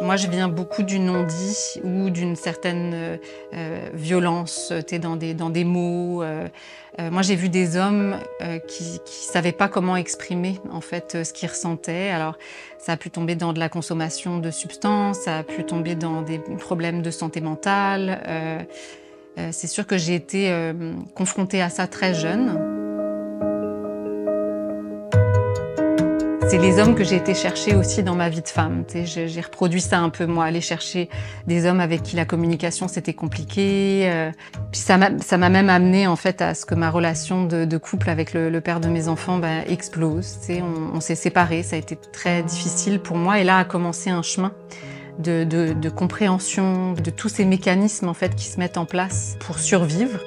Moi, je viens beaucoup du non-dit ou d'une certaine violence dans des mots. Moi, j'ai vu des hommes qui savaient pas comment exprimer en fait ce qu'ils ressentaient. Alors, ça a pu tomber dans de la consommation de substances, ça a pu tomber dans des problèmes de santé mentale. C'est sûr que j'ai été confrontée à ça très jeune. C'est les hommes que j'ai été chercher aussi dans ma vie de femme. J'ai reproduit ça un peu, moi, aller chercher des hommes avec qui la communication, c'était compliqué. Puis ça m'a même amené en fait, à ce que ma relation de couple avec le père de mes enfants explose. On s'est séparés, ça a été très difficile pour moi. Et là a commencé un chemin de compréhension de tous ces mécanismes en fait, qui se mettent en place pour survivre.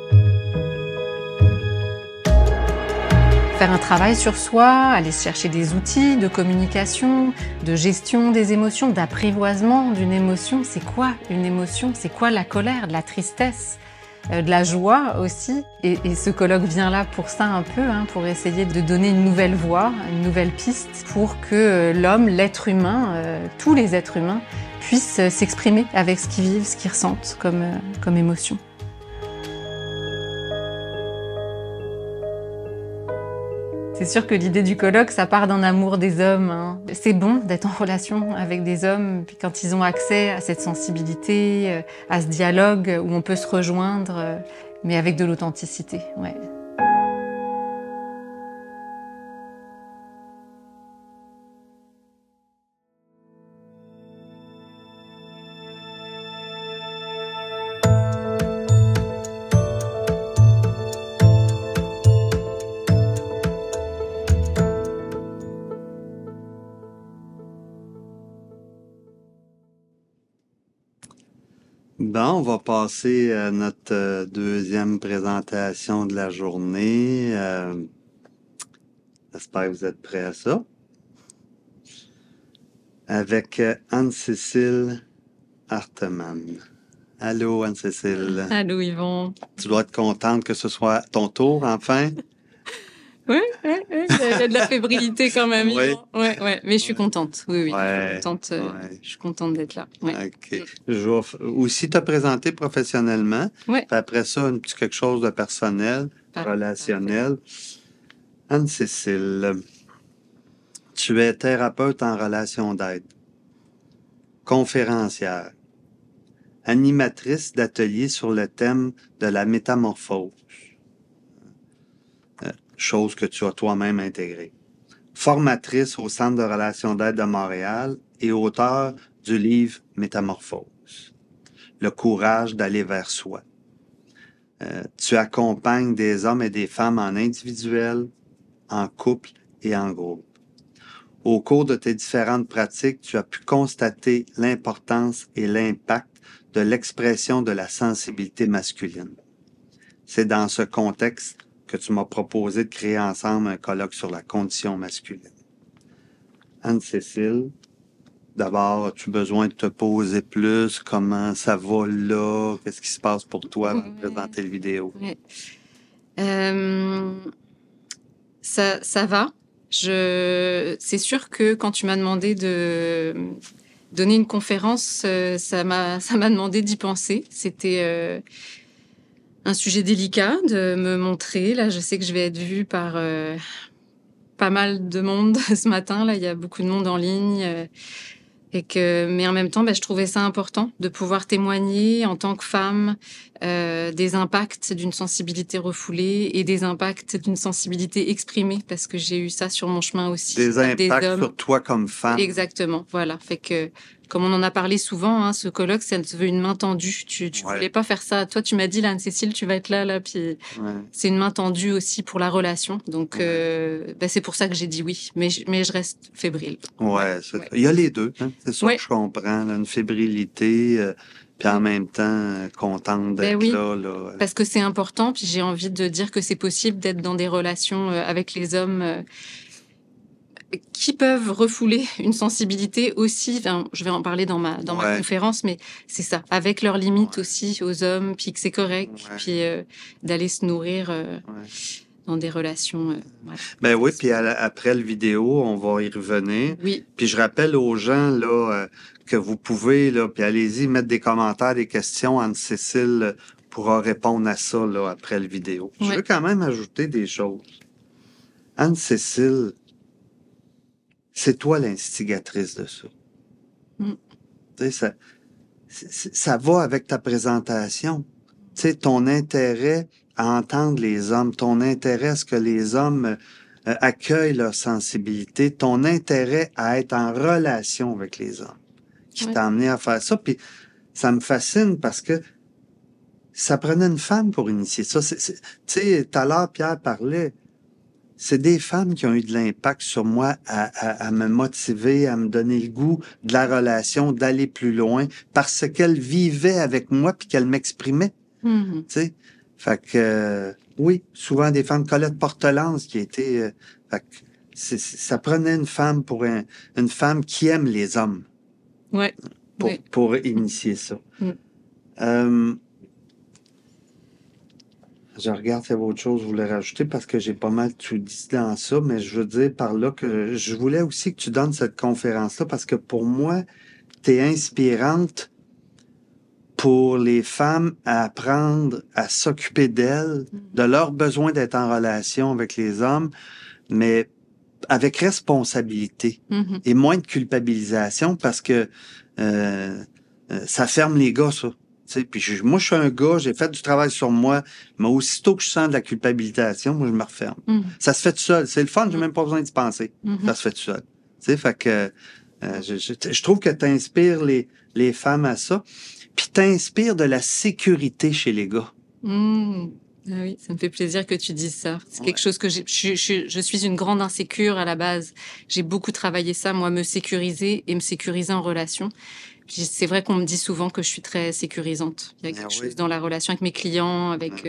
Faire un travail sur soi, aller chercher des outils de communication, de gestion des émotions, d'apprivoisement d'une émotion. C'est quoi une émotion? C'est quoi la colère, de la tristesse, de la joie aussi? Et ce colloque vient là pour ça un peu, pour essayer de donner une nouvelle voie, une nouvelle piste pour que l'homme, l'être humain, tous les êtres humains puissent s'exprimer avec ce qu'ils vivent, ce qu'ils ressentent comme émotion. C'est sûr que l'idée du colloque, ça part d'un amour des hommes. C'est bon d'être en relation avec des hommes, puis quand ils ont accès à cette sensibilité, à ce dialogue où on peut se rejoindre, mais avec de l'authenticité. Ouais. Bon, on va passer à notre deuxième présentation de la journée. J'espère que vous êtes prêts à ça. Avec Anne-Cécile Hartemann. Allô, Anne-Cécile. Allô, Yvon. Tu dois être contente que ce soit ton tour, enfin. Oui, il y a de la fébrilité quand même. Oui. Ouais, mais je suis contente. Oui. Ouais. Je suis contente d'être là. Ouais. OK. Je vais aussi te présenter professionnellement. Ouais. Puis après ça, quelque chose de personnel, relationnel. Anne-Cécile, tu es thérapeute en relation d'aide, conférencière, animatrice d'ateliers sur le thème de la métamorphose. Chose que tu as toi-même intégrée. Formatrice au Centre de relations d'aide de Montréal et auteure du livre Métamorphose. Le courage d'aller vers soi. Tu accompagnes des hommes et des femmes en individuel, en couple et en groupe. Au cours de tes différentes pratiques, tu as pu constater l'importance et l'impact de l'expression de la sensibilité masculine. C'est dans ce contexte que tu m'as proposé de créer ensemble un colloque sur la condition masculine. Anne-Cécile, d'abord, as-tu besoin de te poser plus? Comment ça va là? Qu'est-ce qui se passe pour toi avant de présenter la vidéo? Ça va. C'est sûr que quand tu m'as demandé de donner une conférence, ça m'a demandé d'y penser. C'était un sujet délicat de me montrer. Là, je sais que je vais être vue par pas mal de monde ce matin. Là, il y a beaucoup de monde en ligne. Mais en même temps, je trouvais ça important de pouvoir témoigner en tant que femme des impacts d'une sensibilité refoulée et des impacts d'une sensibilité exprimée, parce que j'ai eu ça sur mon chemin aussi. Des impacts sur toi comme femme. Exactement, voilà. Fait que, comme on en a parlé souvent, ce colloque, ça te veut une main tendue. Tu voulais pas faire ça. Toi, tu m'as dit, là, Anne-Cécile, tu vas être là, puis c'est une main tendue aussi pour la relation. Donc, c'est pour ça que j'ai dit oui. Mais je reste fébrile. Il y a les deux, hein. C'est ça que je comprends, là, une fébrilité, puis en même temps, contente d'être là. Parce que c'est important, puis j'ai envie de dire que c'est possible d'être dans des relations avec les hommes qui peuvent refouler une sensibilité aussi. Enfin, je vais en parler dans ma conférence, mais c'est ça, avec leurs limites aussi aux hommes, puis que c'est correct, puis d'aller se nourrir. dans des relations. Voilà. Ben oui, puis après le vidéo, on va y revenir. Oui, Puis je rappelle aux gens là que vous pouvez, là, puis allez-y, mettre des commentaires, des questions. Anne-Cécile pourra répondre à ça là, après le vidéo. Je ouais. veux quand même ajouter des choses. Anne-Cécile, c'est toi l'instigatrice de ça. Mm. Tu sais, ça va avec ta présentation. Tu sais, ton intérêt à entendre les hommes, ton intérêt à ce que les hommes accueillent leur sensibilité, ton intérêt à être en relation avec les hommes qui Ouais. t'a amené à faire ça. Puis ça me fascine parce que ça prenait une femme pour initier ça. Tu sais, tout à l'heure, Pierre parlait. C'est des femmes qui ont eu de l'impact sur moi à me motiver, à me donner le goût de la relation, d'aller plus loin, parce qu'elles vivaient avec moi puis qu'elles m'exprimaient. Mhm. Tu sais, fait que oui, souvent des femmes. Colette Portelance qui était, fait que ça prenait une femme pour une femme qui aime les hommes Ouais. Ouais. pour initier ça. Mm. Je regarde s'il y avait autre chose que je voulais rajouter parce que j'ai pas mal tout dit dans ça, mais je veux dire par là que je voulais aussi que tu donnes cette conférence-là parce que pour moi, t'es inspirante pour les femmes à apprendre à s'occuper d'elles, de leur besoin d'être en relation avec les hommes, mais avec responsabilité Mhm. et moins de culpabilisation parce que ça ferme les gars, ça. Tu sais, puis moi, je suis un gars, j'ai fait du travail sur moi, mais aussitôt que je sens de la culpabilisation, moi, je me referme. Mhm. Ça se fait tout seul. C'est le fun, j'ai même pas besoin d'y penser. Mhm. Ça se fait tout seul. Tu sais, fait que je trouve que t'inspires les femmes à ça. Puis t'inspires de la sécurité chez les gars. Mhm. Ah oui, ça me fait plaisir que tu dises ça. C'est quelque Ouais. chose que je suis une grande insécure à la base. J'ai beaucoup travaillé ça, moi, me sécuriser et me sécuriser en relation. Puis c'est vrai qu'on me dit souvent que je suis très sécurisante. Il y a Ah quelque oui. chose dans la relation avec mes clients, avec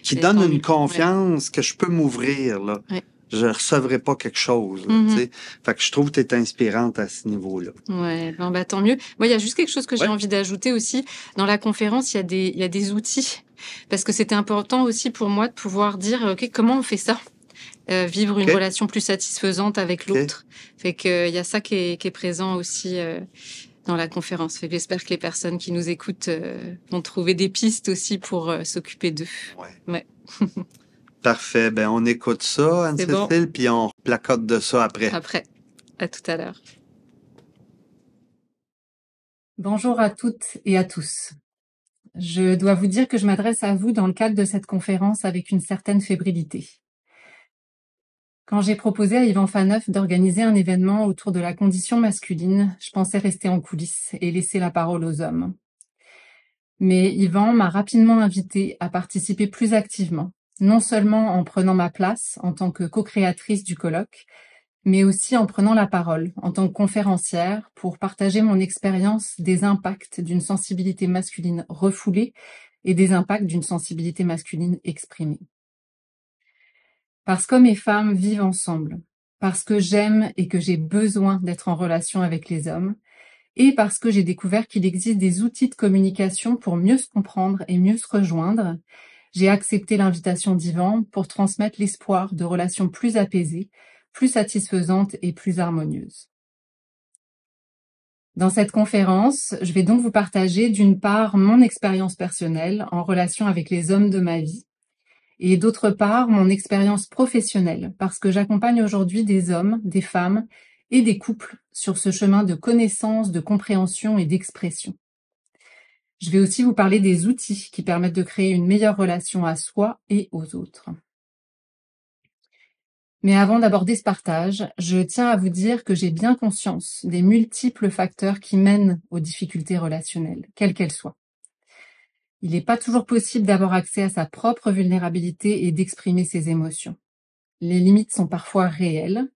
Qui les donne temps une ouais. confiance que je peux m'ouvrir, là. Ouais. Je recevrai pas quelque chose, là, Mhm. tu sais. Fait que je trouve que t'es inspirante à ce niveau-là. Ouais, ben, bah, tant mieux. Moi, il y a juste quelque chose que j'ai Ouais. envie d'ajouter aussi. Dans la conférence, il y a des outils. Parce que c'était important aussi pour moi de pouvoir dire, OK, comment on fait ça? Vivre une OK. relation plus satisfaisante avec OK. l'autre. Fait que, il y a ça qui est présent aussi dans la conférence. Fait que j'espère que les personnes qui nous écoutent vont trouver des pistes aussi pour s'occuper d'eux. Ouais. Ouais. Parfait. Ben, on écoute ça, C'est bon. Anne-Cécile, puis on placote de ça après. Après. À tout à l'heure. Bonjour à toutes et à tous. Je dois vous dire que je m'adresse à vous dans le cadre de cette conférence avec une certaine fébrilité. Quand j'ai proposé à Yvan Faneuf d'organiser un événement autour de la condition masculine, je pensais rester en coulisses et laisser la parole aux hommes. Mais Yvan m'a rapidement invité à participer plus activement, non seulement en prenant ma place en tant que co-créatrice du colloque, mais aussi en prenant la parole en tant que conférencière pour partager mon expérience des impacts d'une sensibilité masculine refoulée et des impacts d'une sensibilité masculine exprimée. Parce qu'hommes et femmes vivent ensemble, parce que j'aime et que j'ai besoin d'être en relation avec les hommes, et parce que j'ai découvert qu'il existe des outils de communication pour mieux se comprendre et mieux se rejoindre, j'ai accepté l'invitation d'Yvan pour transmettre l'espoir de relations plus apaisées, plus satisfaisantes et plus harmonieuses. Dans cette conférence, je vais donc vous partager d'une part mon expérience personnelle en relation avec les hommes de ma vie et d'autre part mon expérience professionnelle parce que j'accompagne aujourd'hui des hommes, des femmes et des couples sur ce chemin de connaissance, de compréhension et d'expression. Je vais aussi vous parler des outils qui permettent de créer une meilleure relation à soi et aux autres. Mais avant d'aborder ce partage, je tiens à vous dire que j'ai bien conscience des multiples facteurs qui mènent aux difficultés relationnelles, quelles qu'elles soient. Il n'est pas toujours possible d'avoir accès à sa propre vulnérabilité et d'exprimer ses émotions. Les limites sont parfois réelles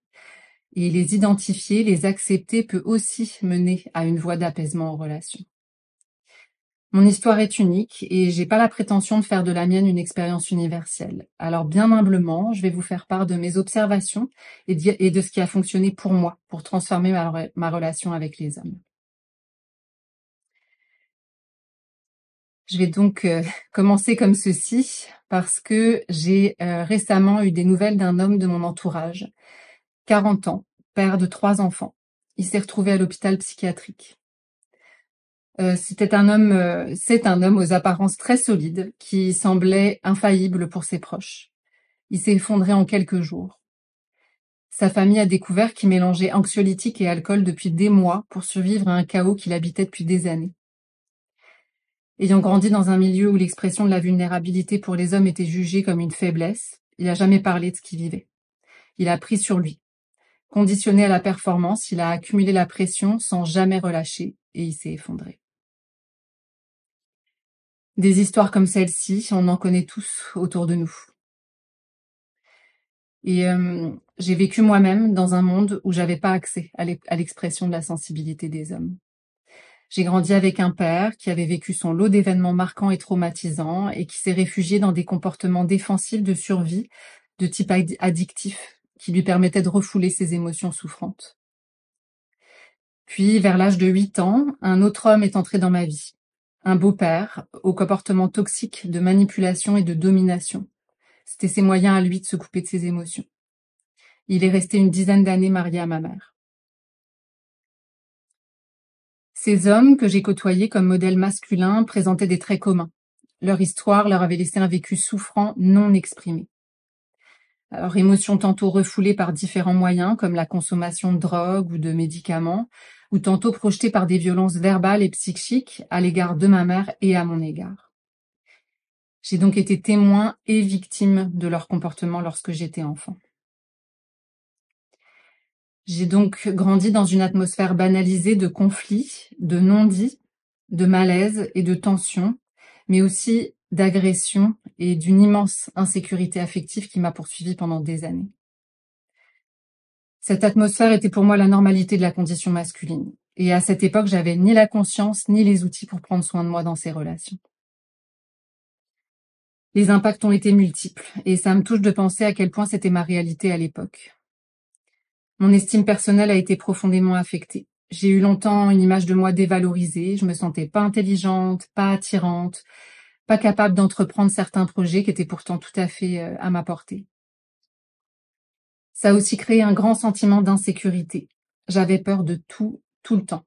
et les identifier, les accepter peut aussi mener à une voie d'apaisement en relation. Mon histoire est unique et j'ai pas la prétention de faire de la mienne une expérience universelle. Alors bien humblement, je vais vous faire part de mes observations et de ce qui a fonctionné pour moi pour transformer ma relation avec les hommes. Je vais donc commencer comme ceci parce que j'ai récemment eu des nouvelles d'un homme de mon entourage, 40 ans, père de 3 enfants. Il s'est retrouvé à l'hôpital psychiatrique. C'est un homme aux apparences très solides qui semblait infaillible pour ses proches. Il s'est effondré en quelques jours. Sa famille a découvert qu'il mélangeait anxiolytiques et alcool depuis des mois pour survivre à un chaos qu'il habitait depuis des années. Ayant grandi dans un milieu où l'expression de la vulnérabilité pour les hommes était jugée comme une faiblesse, il n'a jamais parlé de ce qu'il vivait. Il a pris sur lui. Conditionné à la performance, il a accumulé la pression sans jamais relâcher et il s'est effondré. Des histoires comme celle-ci, on en connaît tous autour de nous. Et j'ai vécu moi-même dans un monde où j'avais pas accès à l'expression de la sensibilité des hommes. J'ai grandi avec un père qui avait vécu son lot d'événements marquants et traumatisants et qui s'est réfugié dans des comportements défensifs de survie de type addictif qui lui permettaient de refouler ses émotions souffrantes. Puis, vers l'âge de 8 ans, un autre homme est entré dans ma vie. Un beau-père au comportement toxique de manipulation et de domination. C'était ses moyens à lui de se couper de ses émotions. Il est resté une dizaine d'années marié à ma mère. Ces hommes que j'ai côtoyés comme modèles masculins présentaient des traits communs. Leur histoire leur avait laissé un vécu souffrant non exprimé. Alors, émotions tantôt refoulées par différents moyens, comme la consommation de drogue ou de médicaments, ou tantôt projetées par des violences verbales et psychiques à l'égard de ma mère et à mon égard. J'ai donc été témoin et victime de leur comportement lorsque j'étais enfant. J'ai donc grandi dans une atmosphère banalisée de conflits, de non-dits, de malaise et de tensions, mais aussi d'agression et d'une immense insécurité affective qui m'a poursuivie pendant des années. Cette atmosphère était pour moi la normalité de la condition masculine. Et à cette époque, j'avais ni la conscience ni les outils pour prendre soin de moi dans ces relations. Les impacts ont été multiples et ça me touche de penser à quel point c'était ma réalité à l'époque. Mon estime personnelle a été profondément affectée. J'ai eu longtemps une image de moi dévalorisée, je me sentais pas intelligente, pas attirante, pas capable d'entreprendre certains projets qui étaient pourtant tout à fait à ma portée. Ça a aussi créé un grand sentiment d'insécurité. J'avais peur de tout le temps.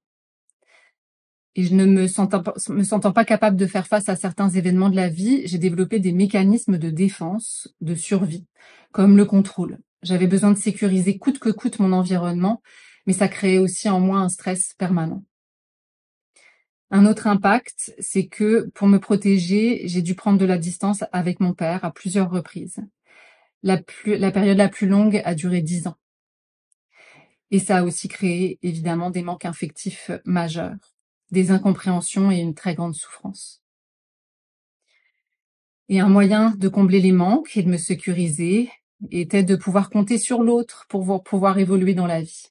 Et je ne me sentant pas capable de faire face à certains événements de la vie, j'ai développé des mécanismes de défense, de survie, comme le contrôle. J'avais besoin de sécuriser coûte que coûte mon environnement, mais ça créait aussi en moi un stress permanent. Un autre impact, c'est que pour me protéger, j'ai dû prendre de la distance avec mon père à plusieurs reprises. La période la plus longue a duré 10 ans. Et ça a aussi créé, évidemment, des manques affectifs majeurs, des incompréhensions et une très grande souffrance. Et un moyen de combler les manques et de me sécuriser était de pouvoir compter sur l'autre pour pouvoir évoluer dans la vie.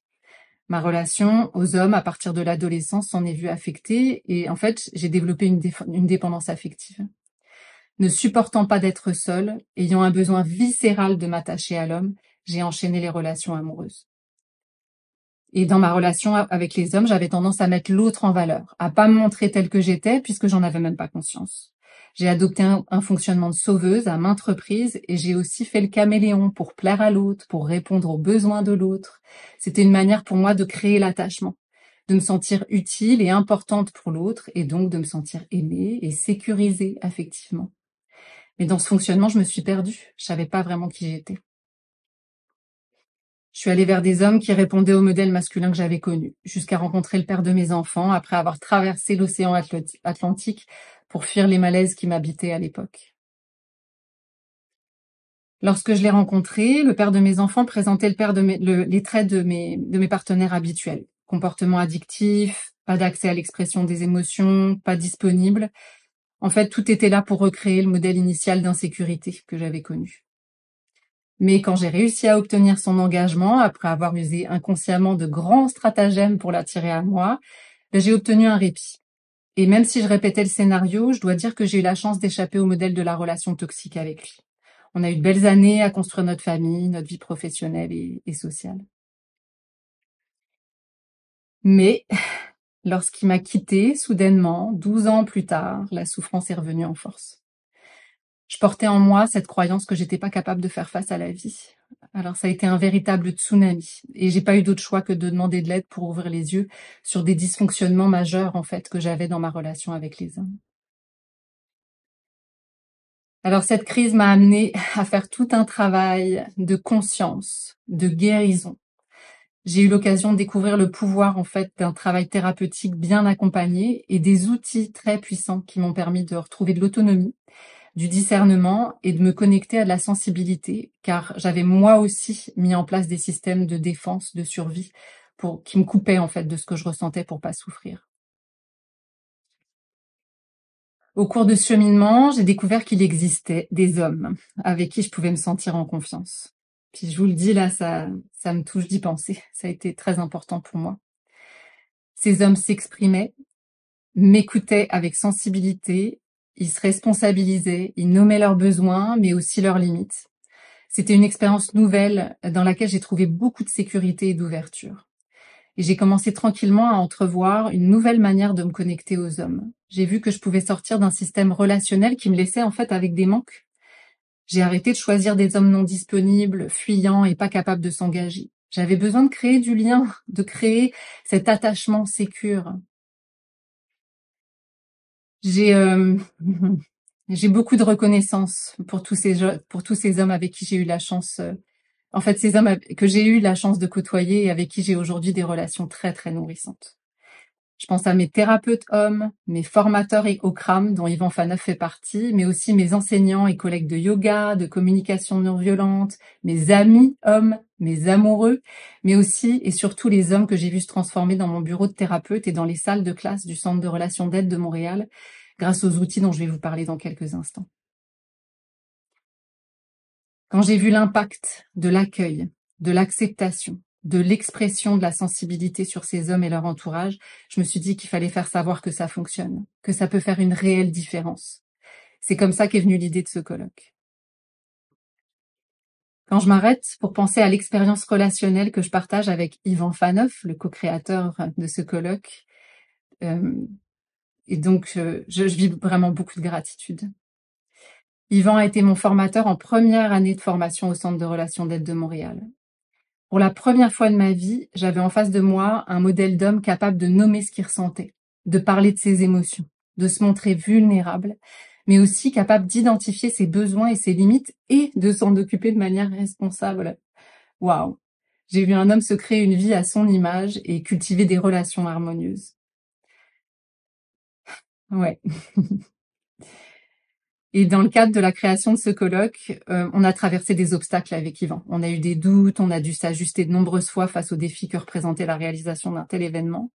Ma relation aux hommes à partir de l'adolescence s'en est vue affectée et en fait, j'ai développé une dépendance affective. Ne supportant pas d'être seule, ayant un besoin viscéral de m'attacher à l'homme, j'ai enchaîné les relations amoureuses. Et dans ma relation avec les hommes, j'avais tendance à mettre l'autre en valeur, à pas me montrer telle que j'étais puisque j'en avais même pas conscience. J'ai adopté un fonctionnement de sauveuse à maintes reprises et j'ai aussi fait le caméléon pour plaire à l'autre, pour répondre aux besoins de l'autre. C'était une manière pour moi de créer l'attachement, de me sentir utile et importante pour l'autre et donc de me sentir aimée et sécurisée affectivement. Mais dans ce fonctionnement, je me suis perdue. Je savais pas vraiment qui j'étais. Je suis allée vers des hommes qui répondaient au modèle masculin que j'avais connu, jusqu'à rencontrer le père de mes enfants après avoir traversé l'océan Atlantique pour fuir les malaises qui m'habitaient à l'époque. Lorsque je l'ai rencontré, le père de mes enfants présentait les traits de mes partenaires habituels. Comportement addictif, pas d'accès à l'expression des émotions, pas disponible. En fait, tout était là pour recréer le modèle initial d'insécurité que j'avais connu. Mais quand j'ai réussi à obtenir son engagement, après avoir usé inconsciemment de grands stratagèmes pour l'attirer à moi, j'ai obtenu un répit. Et même si je répétais le scénario, je dois dire que j'ai eu la chance d'échapper au modèle de la relation toxique avec lui. On a eu de belles années à construire notre famille, notre vie professionnelle et sociale. Mais Lorsqu'il m'a quittée, soudainement, 12 ans plus tard, la souffrance est revenue en force. Je portais en moi cette croyance que j'étais pas capable de faire face à la vie. Alors ça a été un véritable tsunami et j'ai pas eu d'autre choix que de demander de l'aide pour ouvrir les yeux sur des dysfonctionnements majeurs en fait que j'avais dans ma relation avec les hommes. Alors cette crise m'a amenée à faire tout un travail de conscience, de guérison. J'ai eu l'occasion de découvrir le pouvoir en fait d'un travail thérapeutique bien accompagné et des outils très puissants qui m'ont permis de retrouver de l'autonomie, du discernement et de me connecter à de la sensibilité, car j'avais moi aussi mis en place des systèmes de défense, de survie, qui me coupaient en fait de ce que je ressentais pour pas souffrir. Au cours de ce cheminement, j'ai découvert qu'il existait des hommes avec qui je pouvais me sentir en confiance. Puis je vous le dis là, ça me touche d'y penser. Ça a été très important pour moi. Ces hommes s'exprimaient, m'écoutaient avec sensibilité, ils se responsabilisaient, ils nommaient leurs besoins, mais aussi leurs limites. C'était une expérience nouvelle dans laquelle j'ai trouvé beaucoup de sécurité et d'ouverture. Et j'ai commencé tranquillement à entrevoir une nouvelle manière de me connecter aux hommes. J'ai vu que je pouvais sortir d'un système relationnel qui me laissait en fait avec des manques. J'ai arrêté de choisir des hommes non disponibles, fuyants et pas capables de s'engager. J'avais besoin de créer du lien, de créer cet attachement sécure. J'ai beaucoup de reconnaissance pour tous ces hommes avec qui j'ai eu la chance, en fait, ces hommes que j'ai eu la chance de côtoyer et avec qui j'ai aujourd'hui des relations très, très nourrissantes. Je pense à mes thérapeutes hommes, mes formateurs au CRAM, dont Yvan Faneuf fait partie, mais aussi mes enseignants et collègues de yoga, de communication non violente, mes amis hommes, mes amoureux, mais aussi et surtout les hommes que j'ai vus se transformer dans mon bureau de thérapeute et dans les salles de classe du Centre de relations d'aide de Montréal, grâce aux outils dont je vais vous parler dans quelques instants. Quand j'ai vu l'impact de l'accueil, de l'acceptation, de l'expression de la sensibilité sur ces hommes et leur entourage, je me suis dit qu'il fallait faire savoir que ça fonctionne, que ça peut faire une réelle différence. C'est comme ça qu'est venue l'idée de ce colloque. Quand je m'arrête pour penser à l'expérience relationnelle que je partage avec Yvan Faneuf, le co-créateur de ce colloque, et donc je vis vraiment beaucoup de gratitude. Yvan a été mon formateur en première année de formation au Centre de relations d'aide de Montréal. Pour la première fois de ma vie, j'avais en face de moi un modèle d'homme capable de nommer ce qu'il ressentait, de parler de ses émotions, de se montrer vulnérable, mais aussi capable d'identifier ses besoins et ses limites et de s'en occuper de manière responsable. Waouh! J'ai vu un homme se créer une vie à son image et cultiver des relations harmonieuses. Ouais. Et dans le cadre de la création de ce colloque, on a traversé des obstacles avec Yvan. On a eu des doutes, on a dû s'ajuster de nombreuses fois face aux défis que représentait la réalisation d'un tel événement.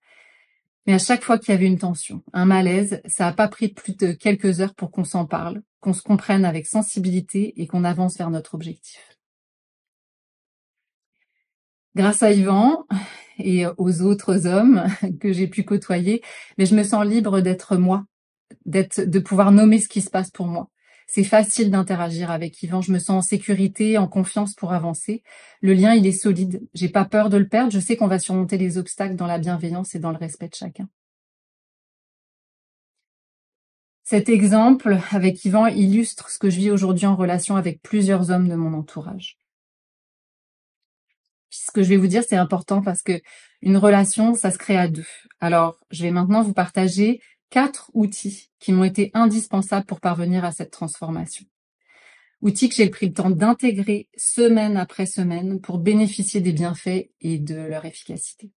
Mais à chaque fois qu'il y avait une tension, un malaise, ça n'a pas pris plus de quelques heures pour qu'on s'en parle, qu'on se comprenne avec sensibilité et qu'on avance vers notre objectif. Grâce à Yvan et aux autres hommes que j'ai pu côtoyer, mais je me sens libre d'être moi, de pouvoir nommer ce qui se passe pour moi. C'est facile d'interagir avec Yvan, je me sens en sécurité, en confiance pour avancer. Le lien, il est solide. J'ai pas peur de le perdre, je sais qu'on va surmonter les obstacles dans la bienveillance et dans le respect de chacun. Cet exemple avec Yvan illustre ce que je vis aujourd'hui en relation avec plusieurs hommes de mon entourage. Ce que je vais vous dire, c'est important parce que une relation, ça se crée à deux. Alors, je vais maintenant vous partager 4 outils qui m'ont été indispensables pour parvenir à cette transformation. Outils que j'ai pris le temps d'intégrer semaine après semaine pour bénéficier des bienfaits et de leur efficacité.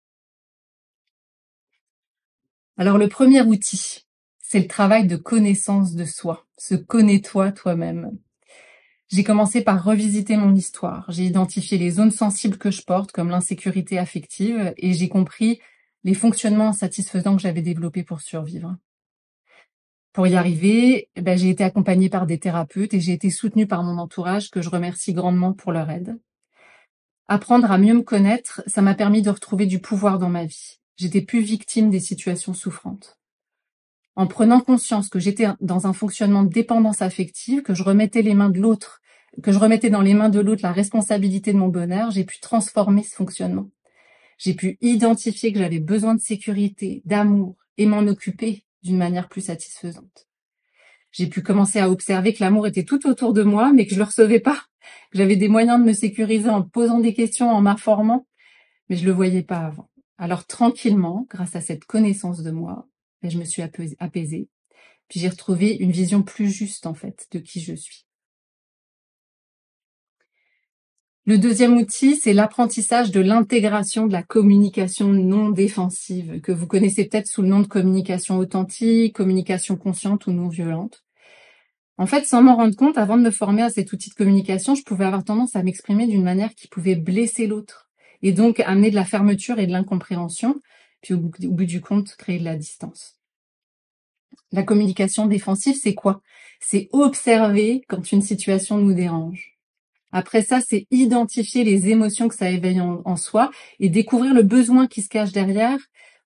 Alors, le premier outil, c'est le travail de connaissance de soi. Se connais-toi toi-même. J'ai commencé par revisiter mon histoire. J'ai identifié les zones sensibles que je porte, comme l'insécurité affective, et j'ai compris les fonctionnements insatisfaisants que j'avais développés pour survivre. Pour y arriver, j'ai été accompagnée par des thérapeutes et j'ai été soutenue par mon entourage que je remercie grandement pour leur aide. Apprendre à mieux me connaître, ça m'a permis de retrouver du pouvoir dans ma vie. J'étais plus victime des situations souffrantes. En prenant conscience que j'étais dans un fonctionnement de dépendance affective, que je remettais dans les mains de l'autre la responsabilité de mon bonheur, j'ai pu transformer ce fonctionnement. J'ai pu identifier que j'avais besoin de sécurité, d'amour, et m'en occuper d'une manière plus satisfaisante. J'ai pu commencer à observer que l'amour était tout autour de moi, mais que je le recevais pas, que j'avais des moyens de me sécuriser en posant des questions, en m'informant, mais je le voyais pas avant. Alors tranquillement, grâce à cette connaissance de moi, je me suis apaisée, puis j'ai retrouvé une vision plus juste en fait de qui je suis. Le deuxième outil, c'est l'apprentissage de l'intégration de la communication non défensive, que vous connaissez peut-être sous le nom de communication authentique, communication consciente ou non violente. En fait, sans m'en rendre compte, avant de me former à cet outil de communication, je pouvais avoir tendance à m'exprimer d'une manière qui pouvait blesser l'autre, et donc amener de la fermeture et de l'incompréhension, puis au bout du compte, créer de la distance. La communication défensive, c'est quoi? C'est observer quand une situation nous dérange. Après ça, c'est identifier les émotions que ça éveille en soi et découvrir le besoin qui se cache derrière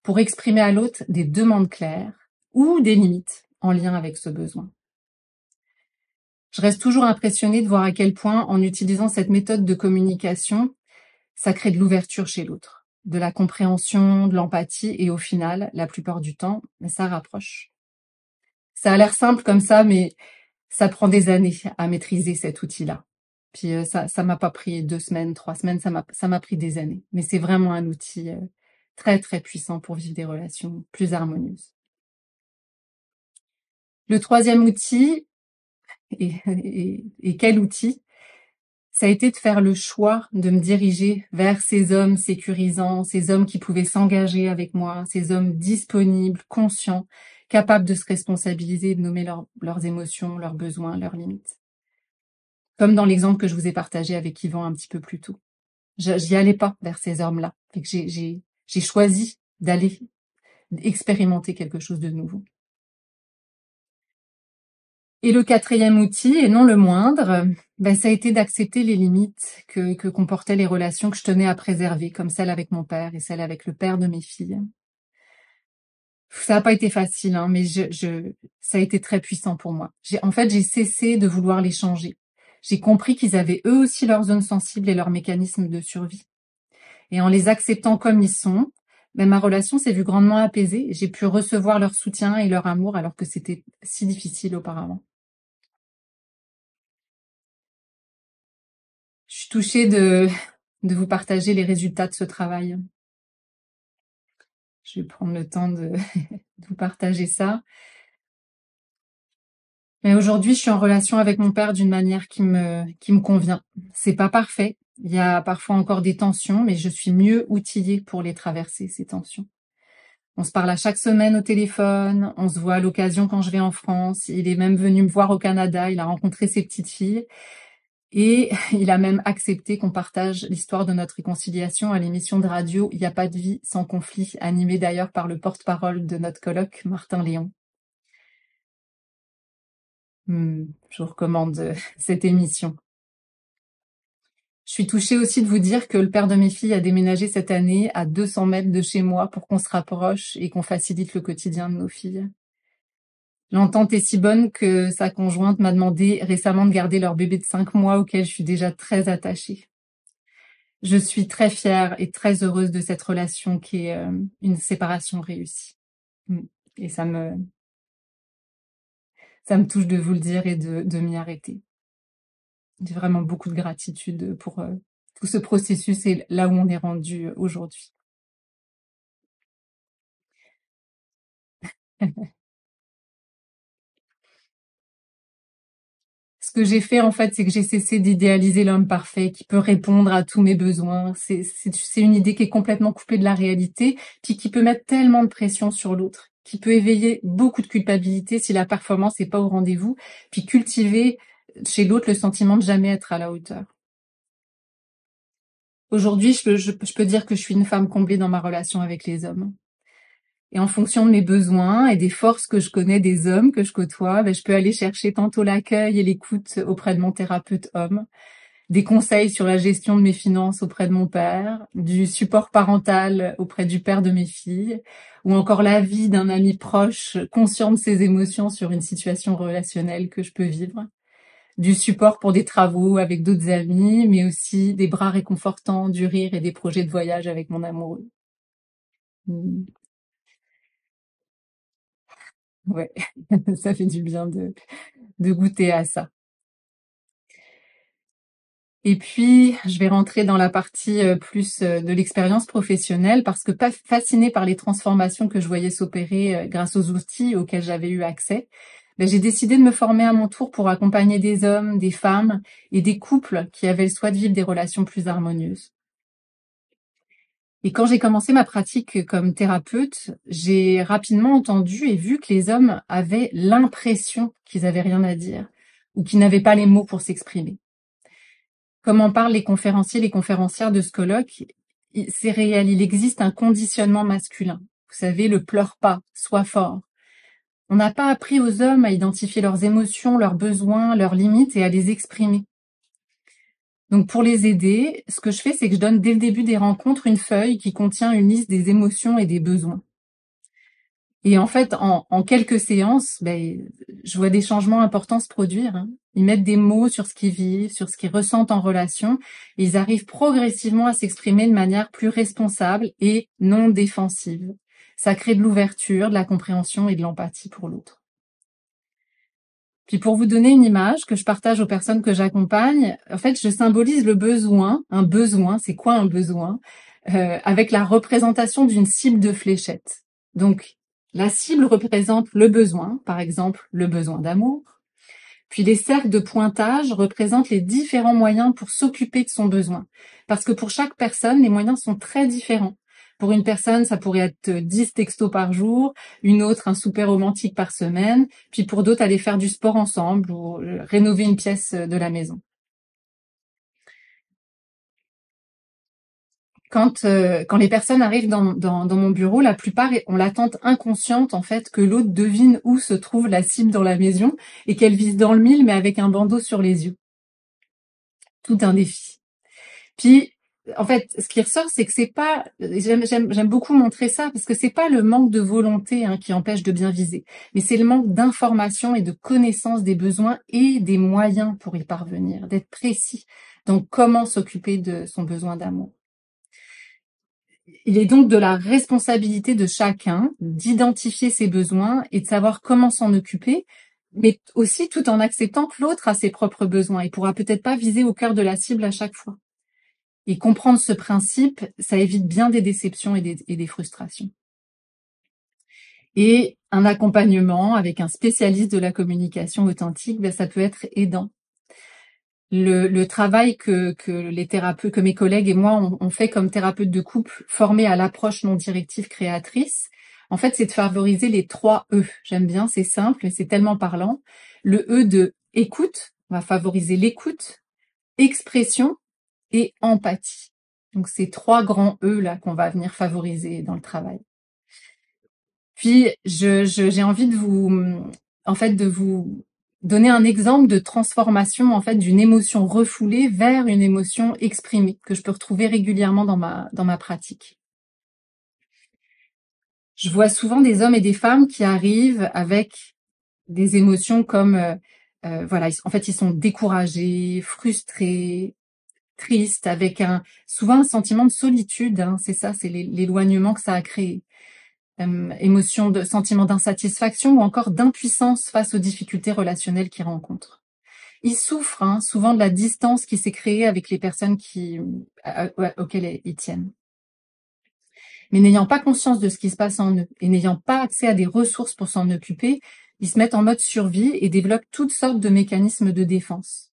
pour exprimer à l'autre des demandes claires ou des limites en lien avec ce besoin. Je reste toujours impressionnée de voir à quel point, en utilisant cette méthode de communication, ça crée de l'ouverture chez l'autre, de la compréhension, de l'empathie et au final, la plupart du temps, ça rapproche. Ça a l'air simple comme ça, mais ça prend des années à maîtriser cet outil-là. Puis ça m'a pas pris 2 semaines, 3 semaines, ça m'a pris des années. Mais c'est vraiment un outil très très puissant pour vivre des relations plus harmonieuses. Le troisième outil, et quel outil, ça a été de faire le choix de me diriger vers ces hommes sécurisants, ces hommes qui pouvaient s'engager avec moi, ces hommes disponibles, conscients, capables de se responsabiliser, de nommer leurs émotions, leurs besoins, leurs limites. Comme dans l'exemple que je vous ai partagé avec Yvan un petit peu plus tôt. J'y allais pas vers ces hommes-là. Fait que j'ai choisi d'aller expérimenter quelque chose de nouveau. Et le quatrième outil, et non le moindre, ça a été d'accepter les limites que comportaient les relations que je tenais à préserver, comme celle avec mon père et celle avec le père de mes filles. Ça n'a pas été facile, hein, mais ça a été très puissant pour moi. J'ai cessé de vouloir les changer. J'ai compris qu'ils avaient eux aussi leurs zones sensibles et leurs mécanismes de survie. Et en les acceptant comme ils sont, ma relation s'est vue grandement apaisée. J'ai pu recevoir leur soutien et leur amour alors que c'était si difficile auparavant. Je suis touchée de vous partager les résultats de ce travail. Je vais prendre le temps de vous partager ça. Mais aujourd'hui, je suis en relation avec mon père d'une manière qui me convient. C'est pas parfait. Il y a parfois encore des tensions, mais je suis mieux outillée pour les traverser, ces tensions. On se parle à chaque semaine au téléphone, on se voit à l'occasion quand je vais en France. Il est même venu me voir au Canada, il a rencontré ses petites filles. Et il a même accepté qu'on partage l'histoire de notre réconciliation à l'émission de radio « Il n'y a pas de vie sans conflit », animée d'ailleurs par le porte-parole de notre colloque, Martin Léon. Je vous recommande cette émission. Je suis touchée aussi de vous dire que le père de mes filles a déménagé cette année à 200 mètres de chez moi pour qu'on se rapproche et qu'on facilite le quotidien de nos filles. L'entente est si bonne que sa conjointe m'a demandé récemment de garder leur bébé de 5 mois auquel je suis déjà très attachée. Je suis très fière et très heureuse de cette relation qui est une séparation réussie. Et ça me touche de vous le dire et de m'y arrêter. J'ai vraiment beaucoup de gratitude pour tout ce processus et là où on est rendu aujourd'hui. Ce que j'ai fait, en fait, c'est que j'ai cessé d'idéaliser l'homme parfait qui peut répondre à tous mes besoins. C'est une idée qui est complètement coupée de la réalité, puis qui peut mettre tellement de pression sur l'autre, qui peut éveiller beaucoup de culpabilité si la performance n'est pas au rendez-vous, puis cultiver chez l'autre le sentiment de jamais être à la hauteur. Aujourd'hui, je peux dire que je suis une femme comblée dans ma relation avec les hommes. Et en fonction de mes besoins et des forces que je connais des hommes que je côtoie, je peux aller chercher tantôt l'accueil et l'écoute auprès de mon thérapeute homme, des conseils sur la gestion de mes finances auprès de mon père, du support parental auprès du père de mes filles, ou encore l'avis d'un ami proche conscient de ses émotions sur une situation relationnelle que je peux vivre, du support pour des travaux avec d'autres amis, mais aussi des bras réconfortants, du rire et des projets de voyage avec mon amoureux. Ouais, ça fait du bien de goûter à ça. Et puis, je vais rentrer dans la partie plus de l'expérience professionnelle parce que fascinée par les transformations que je voyais s'opérer grâce aux outils auxquels j'avais eu accès, j'ai décidé de me former à mon tour pour accompagner des hommes, des femmes et des couples qui avaient le souhait de vivre des relations plus harmonieuses. Et quand j'ai commencé ma pratique comme thérapeute, j'ai rapidement entendu et vu que les hommes avaient l'impression qu'ils avaient rien à dire ou qu'ils n'avaient pas les mots pour s'exprimer. Comme en parlent les conférenciers, les conférencières de ce colloque, c'est réel, il existe un conditionnement masculin. Vous savez, le pleure pas, sois fort. On n'a pas appris aux hommes à identifier leurs émotions, leurs besoins, leurs limites et à les exprimer. Donc pour les aider, ce que je fais, c'est que je donne dès le début des rencontres une feuille qui contient une liste des émotions et des besoins. Et en fait, en quelques séances, je vois des changements importants se produire. Hein. Ils mettent des mots sur ce qu'ils vivent, sur ce qu'ils ressentent en relation, et ils arrivent progressivement à s'exprimer de manière plus responsable et non défensive. Ça crée de l'ouverture, de la compréhension et de l'empathie pour l'autre. Puis pour vous donner une image que je partage aux personnes que j'accompagne, en fait, je symbolise le besoin. Un besoin, c'est quoi un besoin avec la représentation d'une cible de fléchette. Donc, la cible représente le besoin, par exemple le besoin d'amour. Puis les cercles de pointage représentent les différents moyens pour s'occuper de son besoin. Parce que pour chaque personne, les moyens sont très différents. Pour une personne, ça pourrait être 10 textos par jour, une autre un souper romantique par semaine, puis pour d'autres, aller faire du sport ensemble ou rénover une pièce de la maison. Quand les personnes arrivent dans mon bureau, la plupart ont l'attente inconsciente en fait que l'autre devine où se trouve la cible dans la maison et qu'elle vise dans le mille mais avec un bandeau sur les yeux. Tout un défi. Puis en fait, ce qui ressort, c'est que c'est pas. J'aime beaucoup montrer ça parce que c'est pas le manque de volonté qui empêche de bien viser, mais c'est le manque d'information et de connaissance des besoins et des moyens pour y parvenir, d'être précis. Donc comment s'occuper de son besoin d'amour. Il est donc de la responsabilité de chacun d'identifier ses besoins et de savoir comment s'en occuper, mais aussi tout en acceptant que l'autre a ses propres besoins et pourra peut-être pas viser au cœur de la cible à chaque fois. Et comprendre ce principe, ça évite bien des déceptions et des frustrations. Et un accompagnement avec un spécialiste de la communication authentique, ça peut être aidant. Le travail que les thérapeutes, que mes collègues et moi on fait comme thérapeutes de couple formés à l'approche non directive créatrice, en fait, c'est de favoriser les 3 E. J'aime bien, c'est simple, mais c'est tellement parlant. Le E de écoute, on va favoriser l'écoute, expression et empathie. Donc, c'est 3 grands E là qu'on va venir favoriser dans le travail. Puis, j'ai envie de vous donner un exemple de transformation en fait d'une émotion refoulée vers une émotion exprimée que je peux retrouver régulièrement dans ma pratique. Je vois souvent des hommes et des femmes qui arrivent avec des émotions comme ils sont découragés, frustrés, tristes, avec souvent un sentiment de solitude. C'est ça, c'est l'éloignement que ça a créé. Sentiment d'insatisfaction ou encore d'impuissance face aux difficultés relationnelles qu'ils rencontrent. Ils souffrent souvent de la distance qui s'est créée avec les personnes auxquelles ils tiennent. Mais n'ayant pas conscience de ce qui se passe en eux et n'ayant pas accès à des ressources pour s'en occuper, ils se mettent en mode survie et développent toutes sortes de mécanismes de défense.